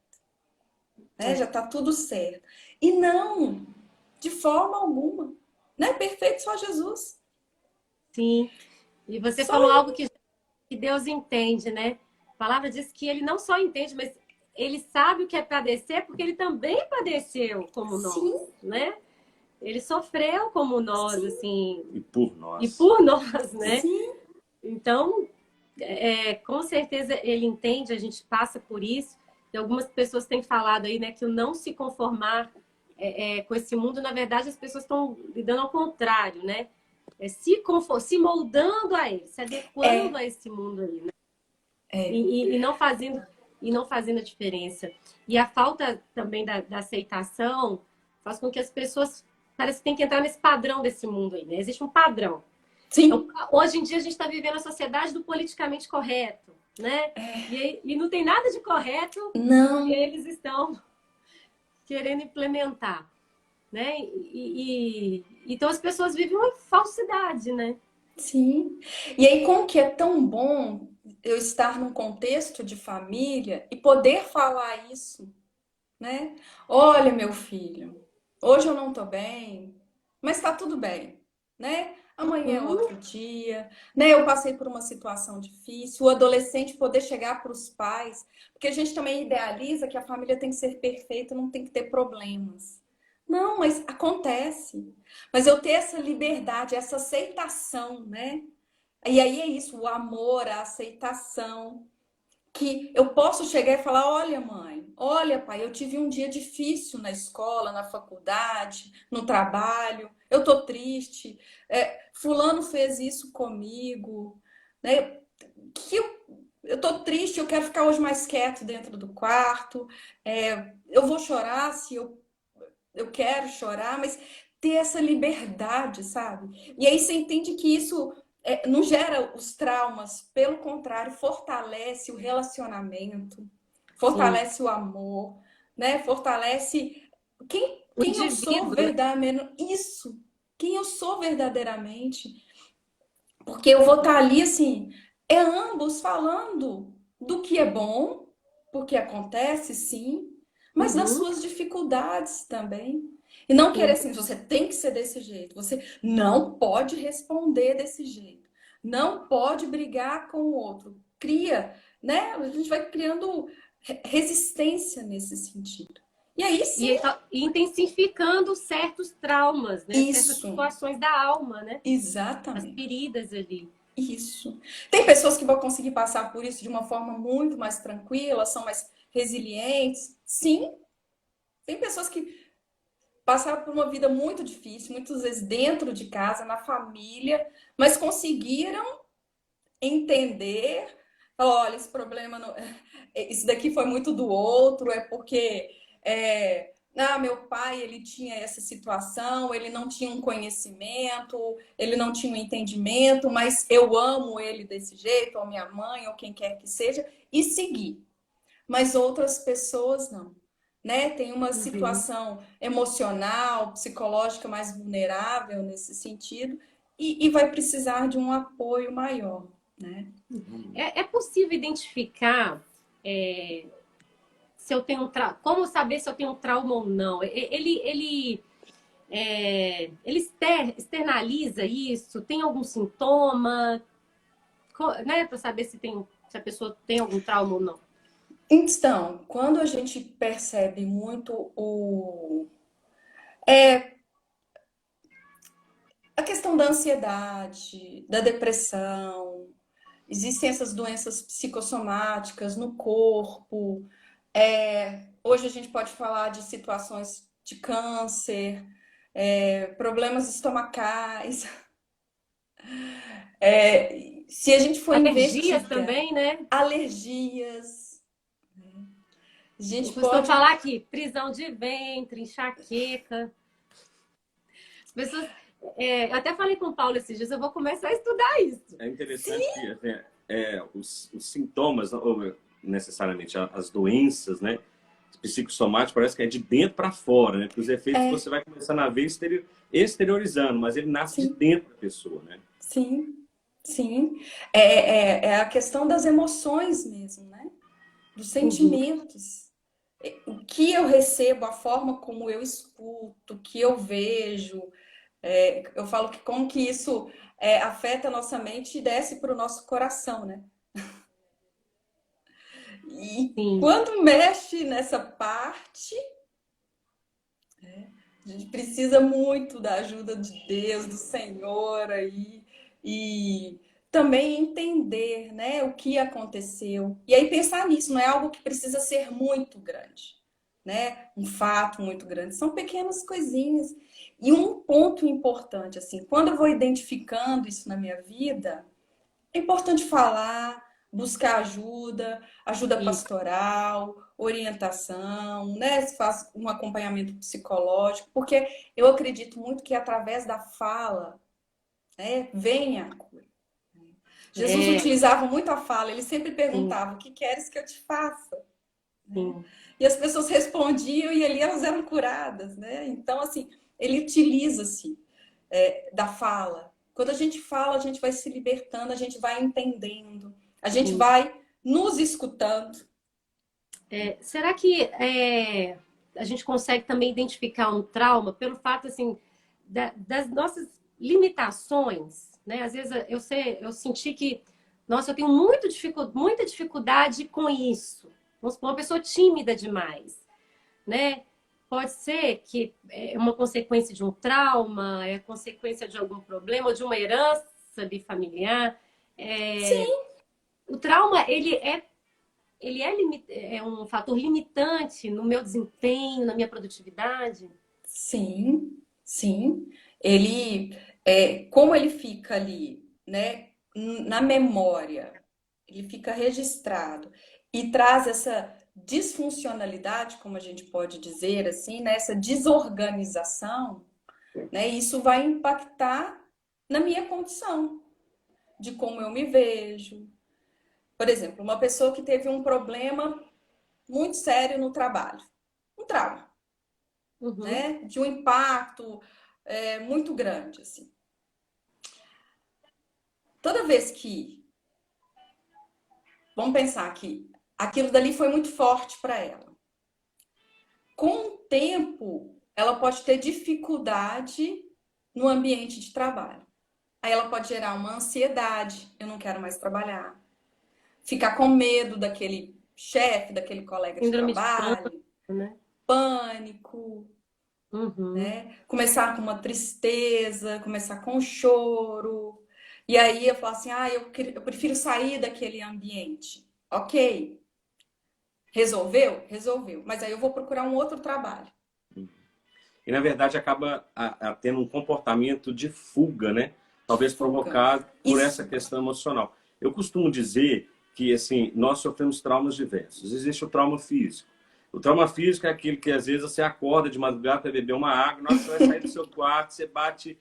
né? Já está tudo certo. E não, de forma alguma, né? Perfeito só Jesus. Sim. E você falou algo que Deus entende, né? A palavra diz que Ele não só entende, mas Ele sabe o que é padecer, porque Ele também padeceu como nós, né? Ele sofreu como nós, assim. E por nós. E por nós, né? Sim. Então, com certeza Ele entende, a gente passa por isso. E algumas pessoas têm falado aí, né, que o não se conformar com esse mundo, na verdade, as pessoas estão lidando ao contrário, né? Se moldando a ele, se adequando a esse mundo aí, né? E não fazendo a diferença. E a falta também da aceitação faz com que as pessoas parece que tem que entrar nesse padrão desse mundo aí, né? Existe um padrão. Sim. Então, hoje em dia a gente está vivendo a sociedade do politicamente correto, né? E não tem nada de correto não. que eles estão querendo implementar, né? Então as pessoas vivem uma falsidade, né? Sim. E aí, como que é tão bom eu estar num contexto de família e poder falar isso, né? Olha, meu filho, hoje eu não tô bem, mas tá tudo bem, né? Amanhã é outro dia, né? Eu passei por uma situação difícil, o adolescente poder chegar para os pais, porque a gente também idealiza que a família tem que ser perfeita, não tem que ter problemas. Não, mas acontece. Mas eu ter essa liberdade, essa aceitação, né? E aí é isso, o amor, a aceitação. Que eu posso chegar e falar: olha, mãe, olha, pai, eu tive um dia difícil na escola, na faculdade, no trabalho, eu tô triste, fulano fez isso comigo, né? Que eu tô triste, eu quero ficar hoje mais quieto dentro do quarto, eu vou chorar se eu quero chorar, mas ter essa liberdade, sabe? E aí você entende que isso não gera os traumas, pelo contrário, fortalece o relacionamento, fortalece o amor, né? Fortalece quem eu sou verdadeiramente. Isso, quem eu sou verdadeiramente. Porque eu vou estar ali, assim, ambos falando do que é bom, porque acontece, sim, mas das suas dificuldades também. E não querer assim, você tem que ser desse jeito, você não pode responder desse jeito, não pode brigar com o outro. Cria, né? A gente vai criando resistência nesse sentido. E aí sim, E intensificando certos traumas, né? Certas isso, situações da alma, né? As exatamente. feridas ali. Isso. Tem pessoas que vão conseguir passar por isso de uma forma muito mais tranquila, são mais resilientes. Sim, tem pessoas que passaram por uma vida muito difícil, muitas vezes dentro de casa, na família, mas conseguiram entender, olha, esse problema não, isso daqui foi muito do outro, é porque meu pai ele tinha essa situação, ele não tinha um conhecimento, ele não tinha um entendimento, mas eu amo ele desse jeito, ou minha mãe, ou quem quer que seja, e seguir. Mas outras pessoas não. Né? Tem uma Uhum. situação emocional, psicológica mais vulnerável nesse sentido, e vai precisar de um apoio maior, né? É possível identificar se eu tenho um trauma, como saber se eu tenho um trauma ou não? Ele externaliza isso? Tem algum sintoma? Né, para saber se a pessoa tem algum trauma ou não? Então, quando a gente percebe muito é, a questão da ansiedade, da depressão, existem essas doenças psicossomáticas no corpo. Hoje a gente pode falar de situações de câncer, problemas estomacais. Se a gente for Alergias investigar, também, né? alergias, a Eu gente costumo pode. falar aqui, prisão de ventre, enxaqueca. As pessoas. Eu até falei com o Paulo esses dias, eu vou começar a estudar isso. É interessante que assim, os sintomas, ou necessariamente as doenças, né, psicossomáticas, parece que é de dentro para fora, né? Porque os efeitos É, você vai começando a ver exteriorizando, mas ele nasce de sim, dentro da pessoa, né? sim, sim. É a questão das emoções mesmo, né? Dos Uhum. sentimentos. O que eu recebo, a forma como eu escuto, o que eu vejo. Eu falo que como que isso afeta a nossa mente e desce para o nosso coração, né? E Sim. quando mexe nessa parte, a gente precisa muito da ajuda de Deus, do Senhor aí, e também entender, né, o que aconteceu. E aí pensar nisso, não é algo que precisa ser muito grande, né? Um fato muito grande, são pequenas coisinhas. E um ponto importante, assim, quando eu vou identificando isso na minha vida, é importante falar, buscar ajuda, ajuda Isso. pastoral, orientação, né? Se faz um acompanhamento psicológico, porque eu acredito muito que através da fala, né, vem a cura. Jesus É, utilizava muito a fala, ele sempre sim, perguntava: o que queres que eu te faça? Né? sim. E as pessoas respondiam e ali elas eram curadas, né? Então, assim, ele utiliza-se da fala. Quando a gente fala, a gente vai se libertando, a gente vai entendendo, a gente Sim. vai nos escutando. Será que a gente consegue também identificar um trauma pelo fato assim das nossas limitações, né? Às vezes eu senti que, nossa, eu tenho muita dificuldade com isso. Vamos supor, uma pessoa tímida demais, né? Pode ser que é uma consequência de um trauma, é consequência de algum problema ou de uma herança de familiar. É, Sim, o trauma, é um fator limitante no meu desempenho, na minha produtividade? sim, sim. Ele, como ele fica ali, né, na memória, ele fica registrado e traz essa disfuncionalidade, como a gente pode dizer assim, né, essa desorganização, né, isso vai impactar na minha condição, de como eu me vejo. Por exemplo, uma pessoa que teve um problema muito sério no trabalho, um trauma, Uhum. né? De um impacto muito grande, assim. Toda vez que, vamos pensar que aquilo dali foi muito forte para ela. Com o tempo, ela pode ter dificuldade no ambiente de trabalho. Aí ela pode gerar uma ansiedade, eu não quero mais trabalhar. Ficar com medo daquele chefe, daquele colega de Síndrome de trabalho, pânico, né? pânico, Uhum. né? Começar com uma tristeza, começar com um choro. E aí eu falo assim, eu prefiro sair daquele ambiente. Ok, resolveu? Resolveu. Mas aí eu vou procurar um outro trabalho. E na verdade acaba tendo um comportamento de fuga, né? De Talvez fuga. provocado por Isso. essa questão emocional. Eu costumo dizer que assim, nós sofremos traumas diversos. Existe o trauma físico. O trauma físico é aquele que às vezes você acorda de madrugada para beber uma água, na hora que você vai sair do seu quarto, você bate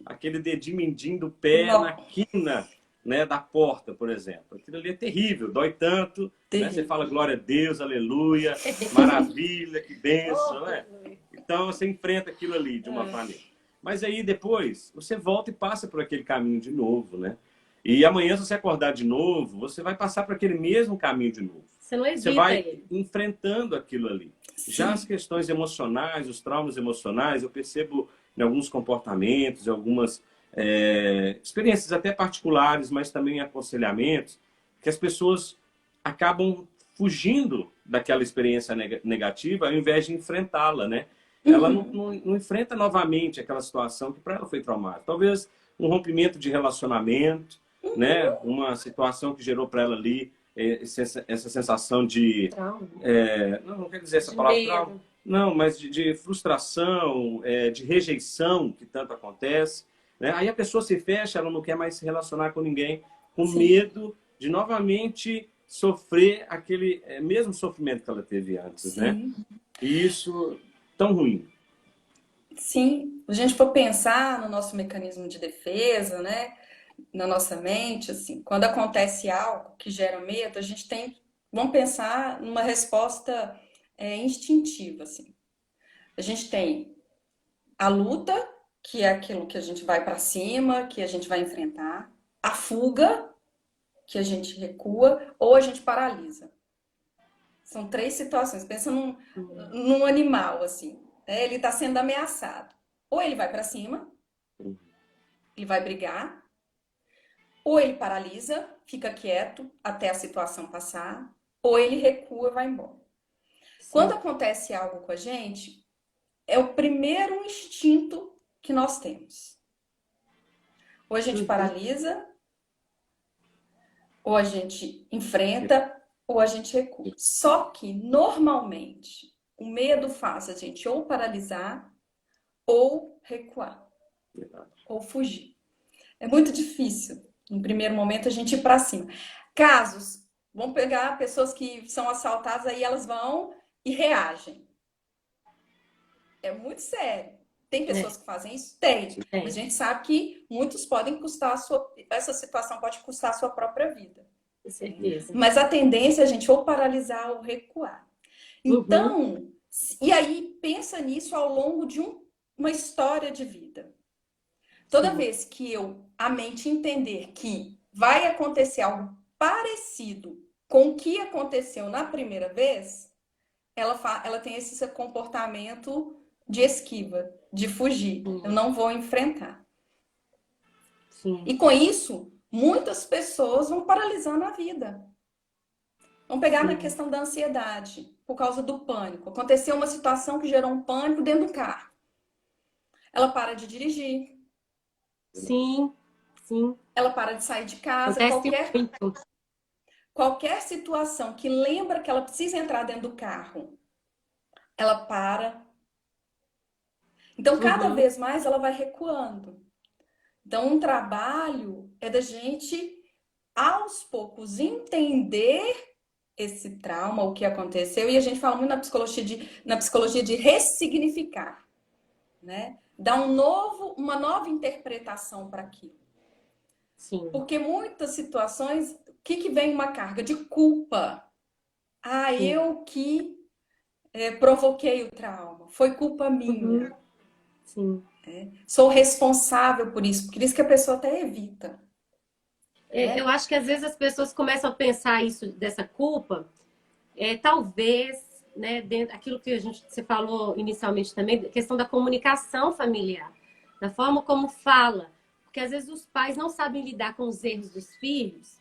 aquele dedinho mindinho do pé na Nó. quina, né, da porta, por exemplo. Aquilo ali é terrível, dói tanto, né? Você Terrível. fala glória a Deus, aleluia, maravilha, que bênção, Oh, né? Então você enfrenta aquilo ali de uma maneira. Mas aí depois você volta e passa por aquele caminho de novo, né? E amanhã, se você acordar de novo, você vai passar por aquele mesmo caminho de novo. você não Você evita vai ele. enfrentando aquilo ali. Já as Sim. questões emocionais, os traumas emocionais, eu percebo em alguns comportamentos, em algumas experiências até particulares, mas também em aconselhamentos, que as pessoas acabam fugindo daquela experiência negativa ao invés de enfrentá-la, né? Ela Uhum. não enfrenta novamente aquela situação que para ela foi traumática. Talvez um rompimento de relacionamento, né? Uma situação que gerou para ela ali essa sensação de Trauma, não quero dizer essa de palavra trauma, medo. não, mas de frustração, de rejeição que tanto acontece, né? Aí a pessoa se fecha, ela não quer mais se relacionar com ninguém, com Sim. medo de novamente sofrer aquele mesmo sofrimento que ela teve antes, né? Sim. E isso tão ruim. Sim. Se a gente for pensar no nosso mecanismo de defesa, né? Na nossa mente, assim, quando acontece algo que gera medo, a gente tem, vamos pensar numa resposta instintiva, assim. A gente tem a luta, que é aquilo que a gente vai para cima, que a gente vai enfrentar, a fuga, que a gente recua, ou a gente paralisa. São três situações. Pensa num animal, assim, né? Ele está sendo ameaçado. Ou ele vai para cima, ele vai brigar, ou ele paralisa, fica quieto até a situação passar, ou ele recua e vai embora. Quando Sim. acontece algo com a gente, é o primeiro instinto que nós temos. Ou a gente Uhum. paralisa, ou a gente enfrenta, ou a gente recua. Só que, normalmente, o medo faz a gente ou paralisar, ou recuar, ou fugir. É muito difícil, no primeiro momento, a gente ir para cima. Casos, vamos pegar pessoas que são assaltadas, aí elas vão e reagem. É muito sério. Tem É, pessoas que fazem isso? Tem. Mas a é, gente sabe que muitos podem custar essa situação pode custar a sua própria vida. com certeza. Mas a tendência é a gente ou paralisar ou recuar. Uhum. Então, e aí pensa nisso ao longo de uma história de vida. Toda Sim. vez que a mente entender que vai acontecer algo parecido com o que aconteceu na primeira vez, ela tem esse comportamento de esquiva, de fugir. Eu Sim. não vou enfrentar. Sim. E com isso, muitas pessoas vão paralisando a vida. Vamos pegar na Sim. questão da ansiedade, por causa do pânico. Aconteceu uma situação que gerou um pânico dentro do carro. Ela para de dirigir, Sim. Sim. ela para de sair de casa, Acontece muito. qualquer situação que lembra que ela precisa entrar dentro do carro, ela para. Então, cada Uhum. vez mais ela vai recuando. Então, um trabalho é da gente, aos poucos, entender esse trauma, o que aconteceu, e a gente fala muito na psicologia de ressignificar, né? Dar uma nova interpretação para aquilo. Sim. Porque muitas situações, o que vem uma carga de culpa? Sim. Eu que provoquei o trauma, foi culpa Uhum. minha. Sim. Sou responsável por isso que a pessoa até evita, Eu né? acho que às vezes as pessoas começam a pensar isso dessa culpa, talvez, né, dentro aquilo que você falou inicialmente também, questão da comunicação familiar, da forma como fala, porque às vezes os pais não sabem lidar com os erros dos filhos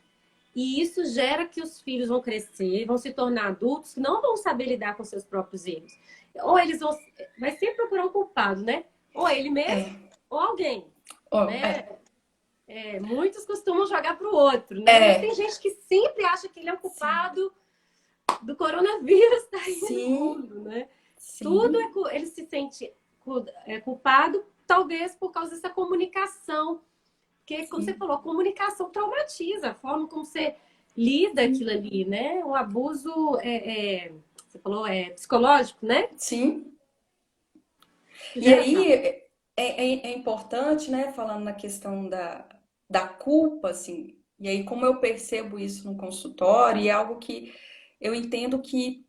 E isso gera que os filhos vão crescer, vão se tornar adultos que não vão saber lidar com seus próprios erros. Ou eles vão... Vai sempre procurar um culpado, né? Ou ele mesmo, É, ou alguém, ó, né? Muitos costumam jogar para o outro, né? Mas tem é, gente que sempre acha que ele é o culpado do coronavírus tá aí no sim, mundo, né? Tudo sim, ele se sente culpado, talvez por causa dessa comunicação. Porque, como você sim, falou, a comunicação traumatiza, a forma como você lida aquilo sim, ali, né? O abuso, você falou, psicológico, né? sim. E Gera aí trauma. é importante, né, falando na questão da culpa, assim, e aí como eu percebo isso no consultório, e é algo que eu entendo que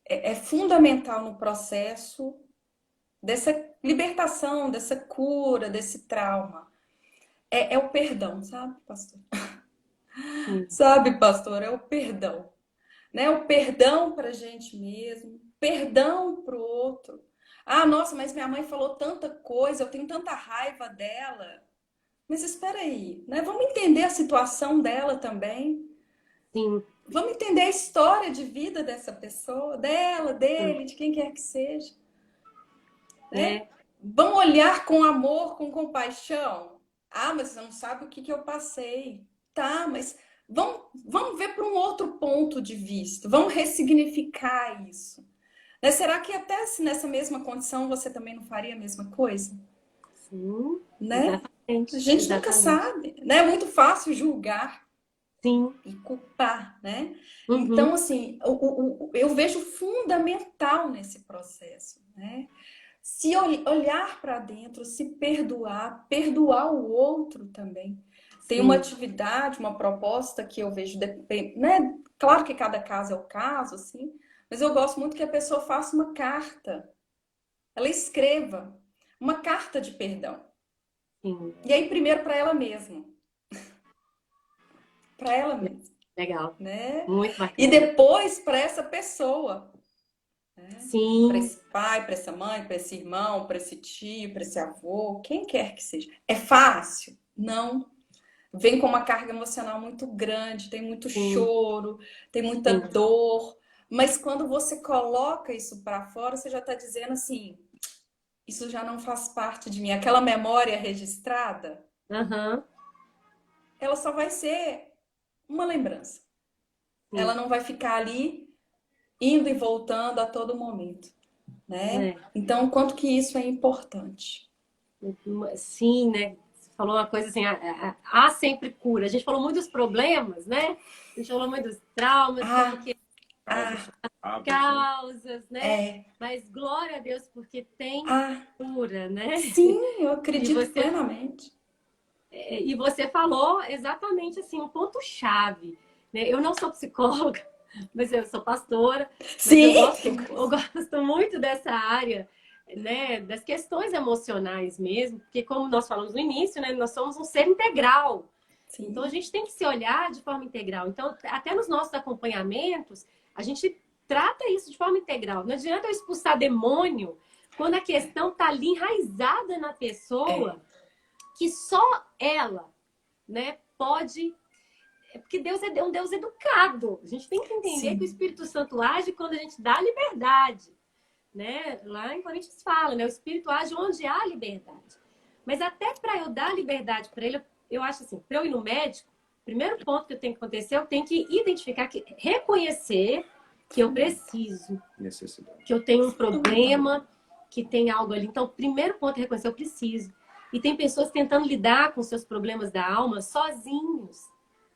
é fundamental no processo dessa libertação, dessa cura, desse trauma. É o perdão, sabe, pastor? Sim. Sabe, pastor, é o perdão, né? O perdão para a gente mesmo, perdão para o outro. Ah, nossa, mas minha mãe falou tanta coisa, eu tenho tanta raiva dela. Mas espera aí, né? Vamos entender a situação dela também. Sim, Vamos entender a história de vida dessa pessoa, dela, sim. dele, de quem quer que seja, né? É, Vamos olhar com amor, com compaixão. Ah, mas você não sabe o que eu passei. Tá, mas vamos ver por um outro ponto de vista. Vamos ressignificar isso. Né? Será que até se nessa mesma condição você também não faria a mesma coisa? sim, Né? A exatamente, gente nunca exatamente. sabe, né? É muito fácil julgar Sim, e culpar, né? Então, uhum, assim, eu vejo fundamental nesse processo, né? Se olhar para dentro, se perdoar, perdoar o outro também. Tem uma sim, atividade, uma proposta que eu vejo, né? Claro que cada caso é o caso, assim, mas eu gosto muito que a pessoa faça uma carta, ela escreva uma carta de perdão. sim. E aí, primeiro para ela mesma, Legal, né? muito E bacana. depois para essa pessoa, né? Para Sim, esse pai, para essa mãe, para esse irmão, para esse tio, para esse avô, quem quer que seja. É fácil? Não. Vem com uma carga emocional muito grande, tem muito sim, choro, tem muita sim. dor. Mas quando você coloca isso para fora, você já está dizendo assim: isso já não faz parte de mim. Aquela memória registrada, Aham, ela só vai ser uma lembrança. Ela sim. não vai ficar ali indo e voltando a todo momento, né? É. Então, quanto que isso é importante. Sim, né? Você falou uma coisa assim, há sempre cura. A gente falou muito dos problemas, né? A gente falou muito dos traumas, como Ah, que ah, Hábitos, né? causas, né? é. Mas glória a Deus, porque tem Ah, cura, né? sim, eu E acredito você, plenamente. e você falou exatamente assim, um ponto-chave, né? Eu não sou psicóloga, mas eu sou pastora, mas eu Sim, gosto, eu gosto muito dessa área, né? Das questões emocionais mesmo, porque como nós falamos no início, né? Nós somos um ser integral. Então a sim, gente tem que se olhar de forma integral. Então, até nos nossos acompanhamentos, a gente trata isso de forma integral. Não adianta eu expulsar demônio quando a questão está ali enraizada na é, pessoa, que só ela, né, pode. Porque Deus é um Deus educado. A gente tem que entender que o sim, Espírito Santo age quando a gente dá liberdade, né? Lá em Coríntios fala, né? O Espírito age onde há liberdade. Mas até para eu dar liberdade para ele, eu acho assim, para eu ir no médico, primeiro ponto que eu tenho que acontecer, eu tenho que identificar, reconhecer que eu preciso, Necessidade. que eu tenho um fundamental. problema, que tem algo ali. Então, o primeiro ponto é reconhecer, eu preciso. E tem pessoas tentando lidar com seus problemas da alma sozinhos,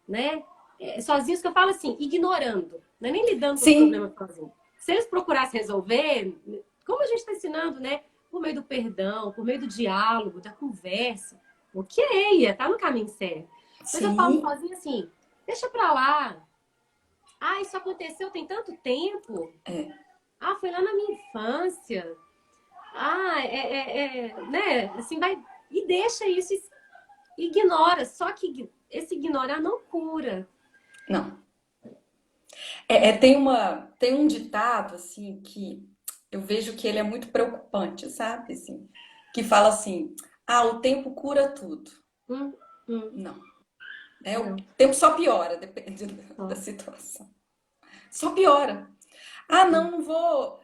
né? Sozinhos que eu falo assim, ignorando, não é nem lidando com os Sim, problemas sozinhos. Se eles procurassem resolver, como a gente está ensinando, né? Por meio do perdão, por meio do diálogo, da conversa, ok, tá no caminho certo. Mas eu falo sim, sozinho assim, deixa pra lá. Ah, isso aconteceu tem tanto tempo. é, Ah, foi lá na minha infância. Ah, né? Assim, vai e deixa isso, ignora. Só que esse ignorar não cura. não. Tem um ditado, assim, que eu vejo que ele é muito preocupante, sabe? Assim, que fala assim, ah, o tempo cura tudo. Hum, hum, Não. né? O Não. tempo só piora, depende da Ó, situação. Só piora. Ah, sim, não, não vou.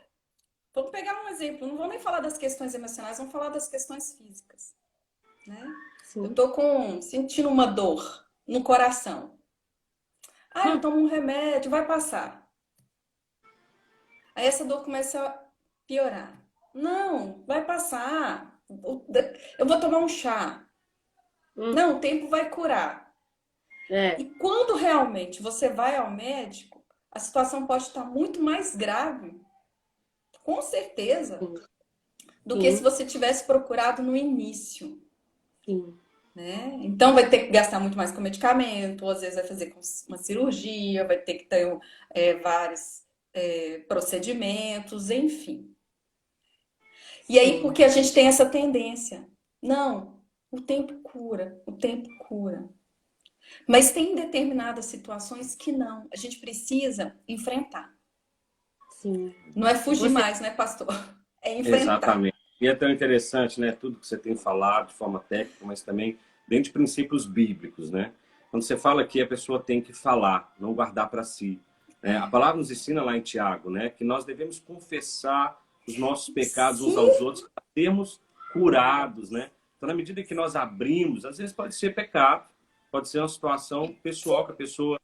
Vamos pegar um exemplo. Não vou nem falar das questões emocionais, vamos falar das questões físicas, né? Eu sim. tô sentindo uma dor no coração. Ah, eu Hum, tomo um remédio, vai passar. Aí essa dor começa a piorar. Não, vai passar. Eu vou tomar um chá. hum, Não, o tempo vai curar. é, E quando realmente você vai ao médico, a situação pode estar muito mais grave, com certeza, sim, do que se sim, você tivesse procurado no início, sim, né? Então vai ter que gastar muito mais com medicamento, ou às vezes vai fazer com uma cirurgia, vai ter que ter vários procedimentos, enfim. E aí, sim. porque a gente tem essa tendência, não, o tempo cura, o tempo cura. Mas tem determinadas situações que não, a gente precisa enfrentar. Sim. Não é fugir Você, mais, né, pastor? É enfrentar. Exatamente. E é tão interessante, né? Tudo que você tem falado de forma técnica, mas também dentro de princípios bíblicos, né? Quando você fala que a pessoa tem que falar, não guardar para si. Né? A palavra nos ensina lá em Tiago, né? Que nós devemos confessar os nossos pecados uns aos Sim, outros para sermos curados, né? Então, na medida que nós abrimos, às vezes pode ser pecado, pode ser uma situação pessoal que a pessoa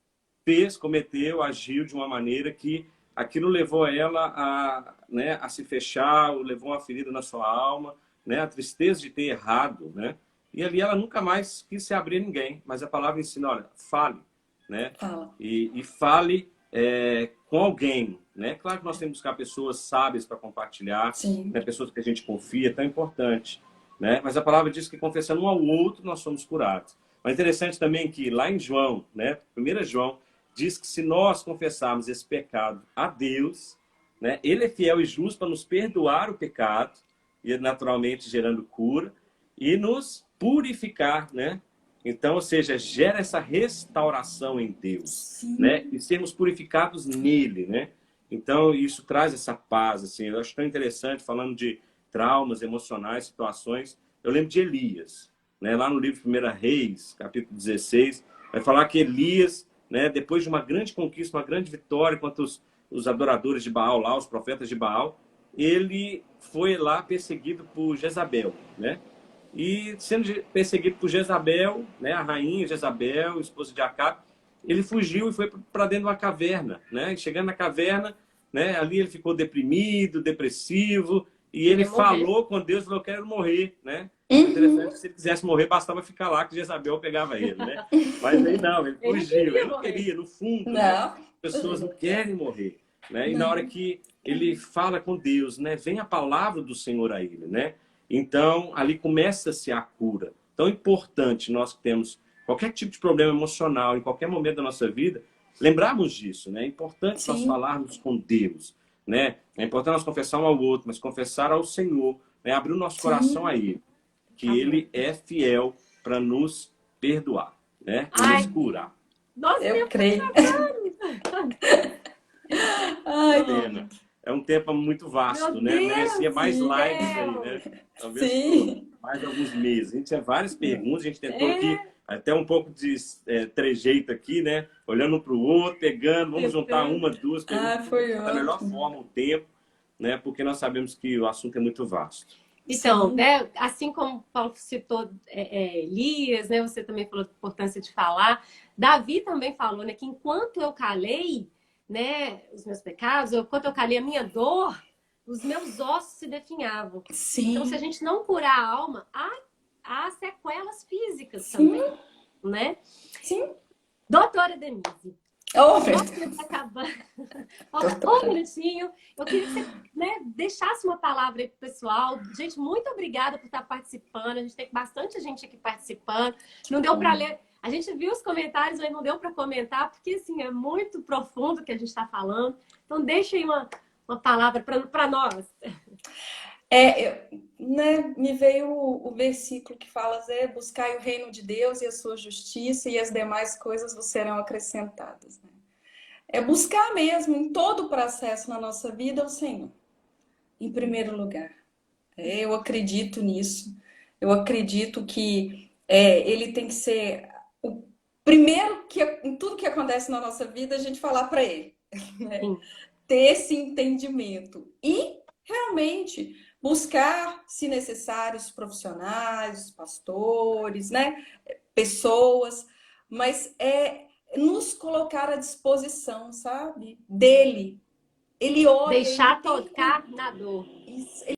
fez, cometeu, agiu de uma maneira que aquilo levou ela a, né, a se fechar, ou levou uma ferida na sua alma, né, a tristeza de ter errado, né? E ali ela nunca mais quis se abrir a ninguém, mas a palavra ensina, olha, fale, né? fala. E fale com alguém, né? Claro que nós temos que buscar pessoas sábias para compartilhar, Sim. né, pessoas que a gente confia, é tão importante, né? Mas a palavra diz que confessando um ao outro nós somos curados. Mas interessante também que lá em João, né, 1 João, diz que se nós confessarmos esse pecado a Deus, né, Ele é fiel e justo para nos perdoar o pecado, e naturalmente gerando cura, e nos purificar, né? Então, ou seja, gera essa restauração em Deus, Sim. né? E sermos purificados nele, né? Então, isso traz essa paz, assim. Eu acho tão interessante, falando de traumas emocionais, situações. Eu lembro de Elias, né? Lá no livro 1 Reis, capítulo 16, vai falar que Elias, né, depois de uma grande conquista, uma grande vitória contra os adoradores de Baal lá, os profetas de Baal, ele foi lá perseguido por Jezabel, né? E sendo perseguido por Jezabel, né, a rainha Jezabel, esposa de Acabe, ele fugiu e foi para dentro de uma caverna, né? E chegando na caverna, né, ali ele ficou deprimido, depressivo, e ele queria morrer. falou com Deus, falou, eu quero morrer, né? É interessante Uhum. que se ele quisesse morrer, bastava ficar lá que Jezabel pegava ele, né? Mas aí não, ele Ele não fugiu, queria ele não morrer. queria, no fundo, né? Não, As pessoas não querem morrer, né? E na hora não. que ele fala com Deus, né, vem a palavra do Senhor a ele, né? Então, ali começa-se a cura. Tão importante nós que temos qualquer tipo de problema emocional em qualquer momento da nossa vida, lembrarmos disso, né? É importante nós Sim, falarmos com Deus, né? É importante nós confessar um ao outro, mas confessar ao Senhor, né? Abrir o nosso coração sim. a Ele, que Amém. Ele é fiel para nos perdoar, né? E nos Ai, curar. nosso Eu tempo tá creio. acabando. Ai, Pena. É um tema muito Meu vasto, né? Merecia Deus mais do sim, lives aí, né? céu! Talvez por sim. mais alguns meses. A gente tinha várias perguntas, a gente tentou aqui É, até um pouco de trejeito aqui, né? Olhando para o outro, pegando, vamos juntar tentando. uma, duas Ah, perguntas foi da melhor ótimo. forma, o tempo, né? Porque nós sabemos que o assunto é muito vasto. Então, Sim, né, assim como Paulo citou Elias, né, você também falou da importância de falar, Davi também falou, né, que enquanto eu calei, né, os meus pecados, enquanto eu calei a minha dor, os meus ossos se definhavam. Então, se a sim, gente não curar a alma, há sequelas físicas sim, também, né? sim. Doutora Denise, Oh, meu nosso tempo Deus, está acabando. Falta um doutora. minutinho. Eu queria que você, né, deixasse uma palavra aí pro pessoal. Gente, muito obrigada por estar participando. A gente tem bastante gente aqui participando. Não deu para ler. A gente viu os comentários, mas não deu para comentar, porque assim, é muito profundo o que a gente está falando. Então, deixa aí uma palavra para nós. Né, me veio o versículo que fala, buscai o reino de Deus e a sua justiça e as demais coisas vos serão acrescentadas, né? É buscar mesmo em todo o processo na nossa vida o Senhor, em primeiro lugar. Eu acredito nisso. Eu acredito que Ele tem que ser primeiro, que em tudo que acontece na nossa vida, a gente falar para ele, né? Ter esse entendimento e realmente buscar, se necessário, os profissionais, os pastores, né? Pessoas, mas nos colocar à disposição, sabe? Dele. Ele olha, Deixar tocar na dor. ele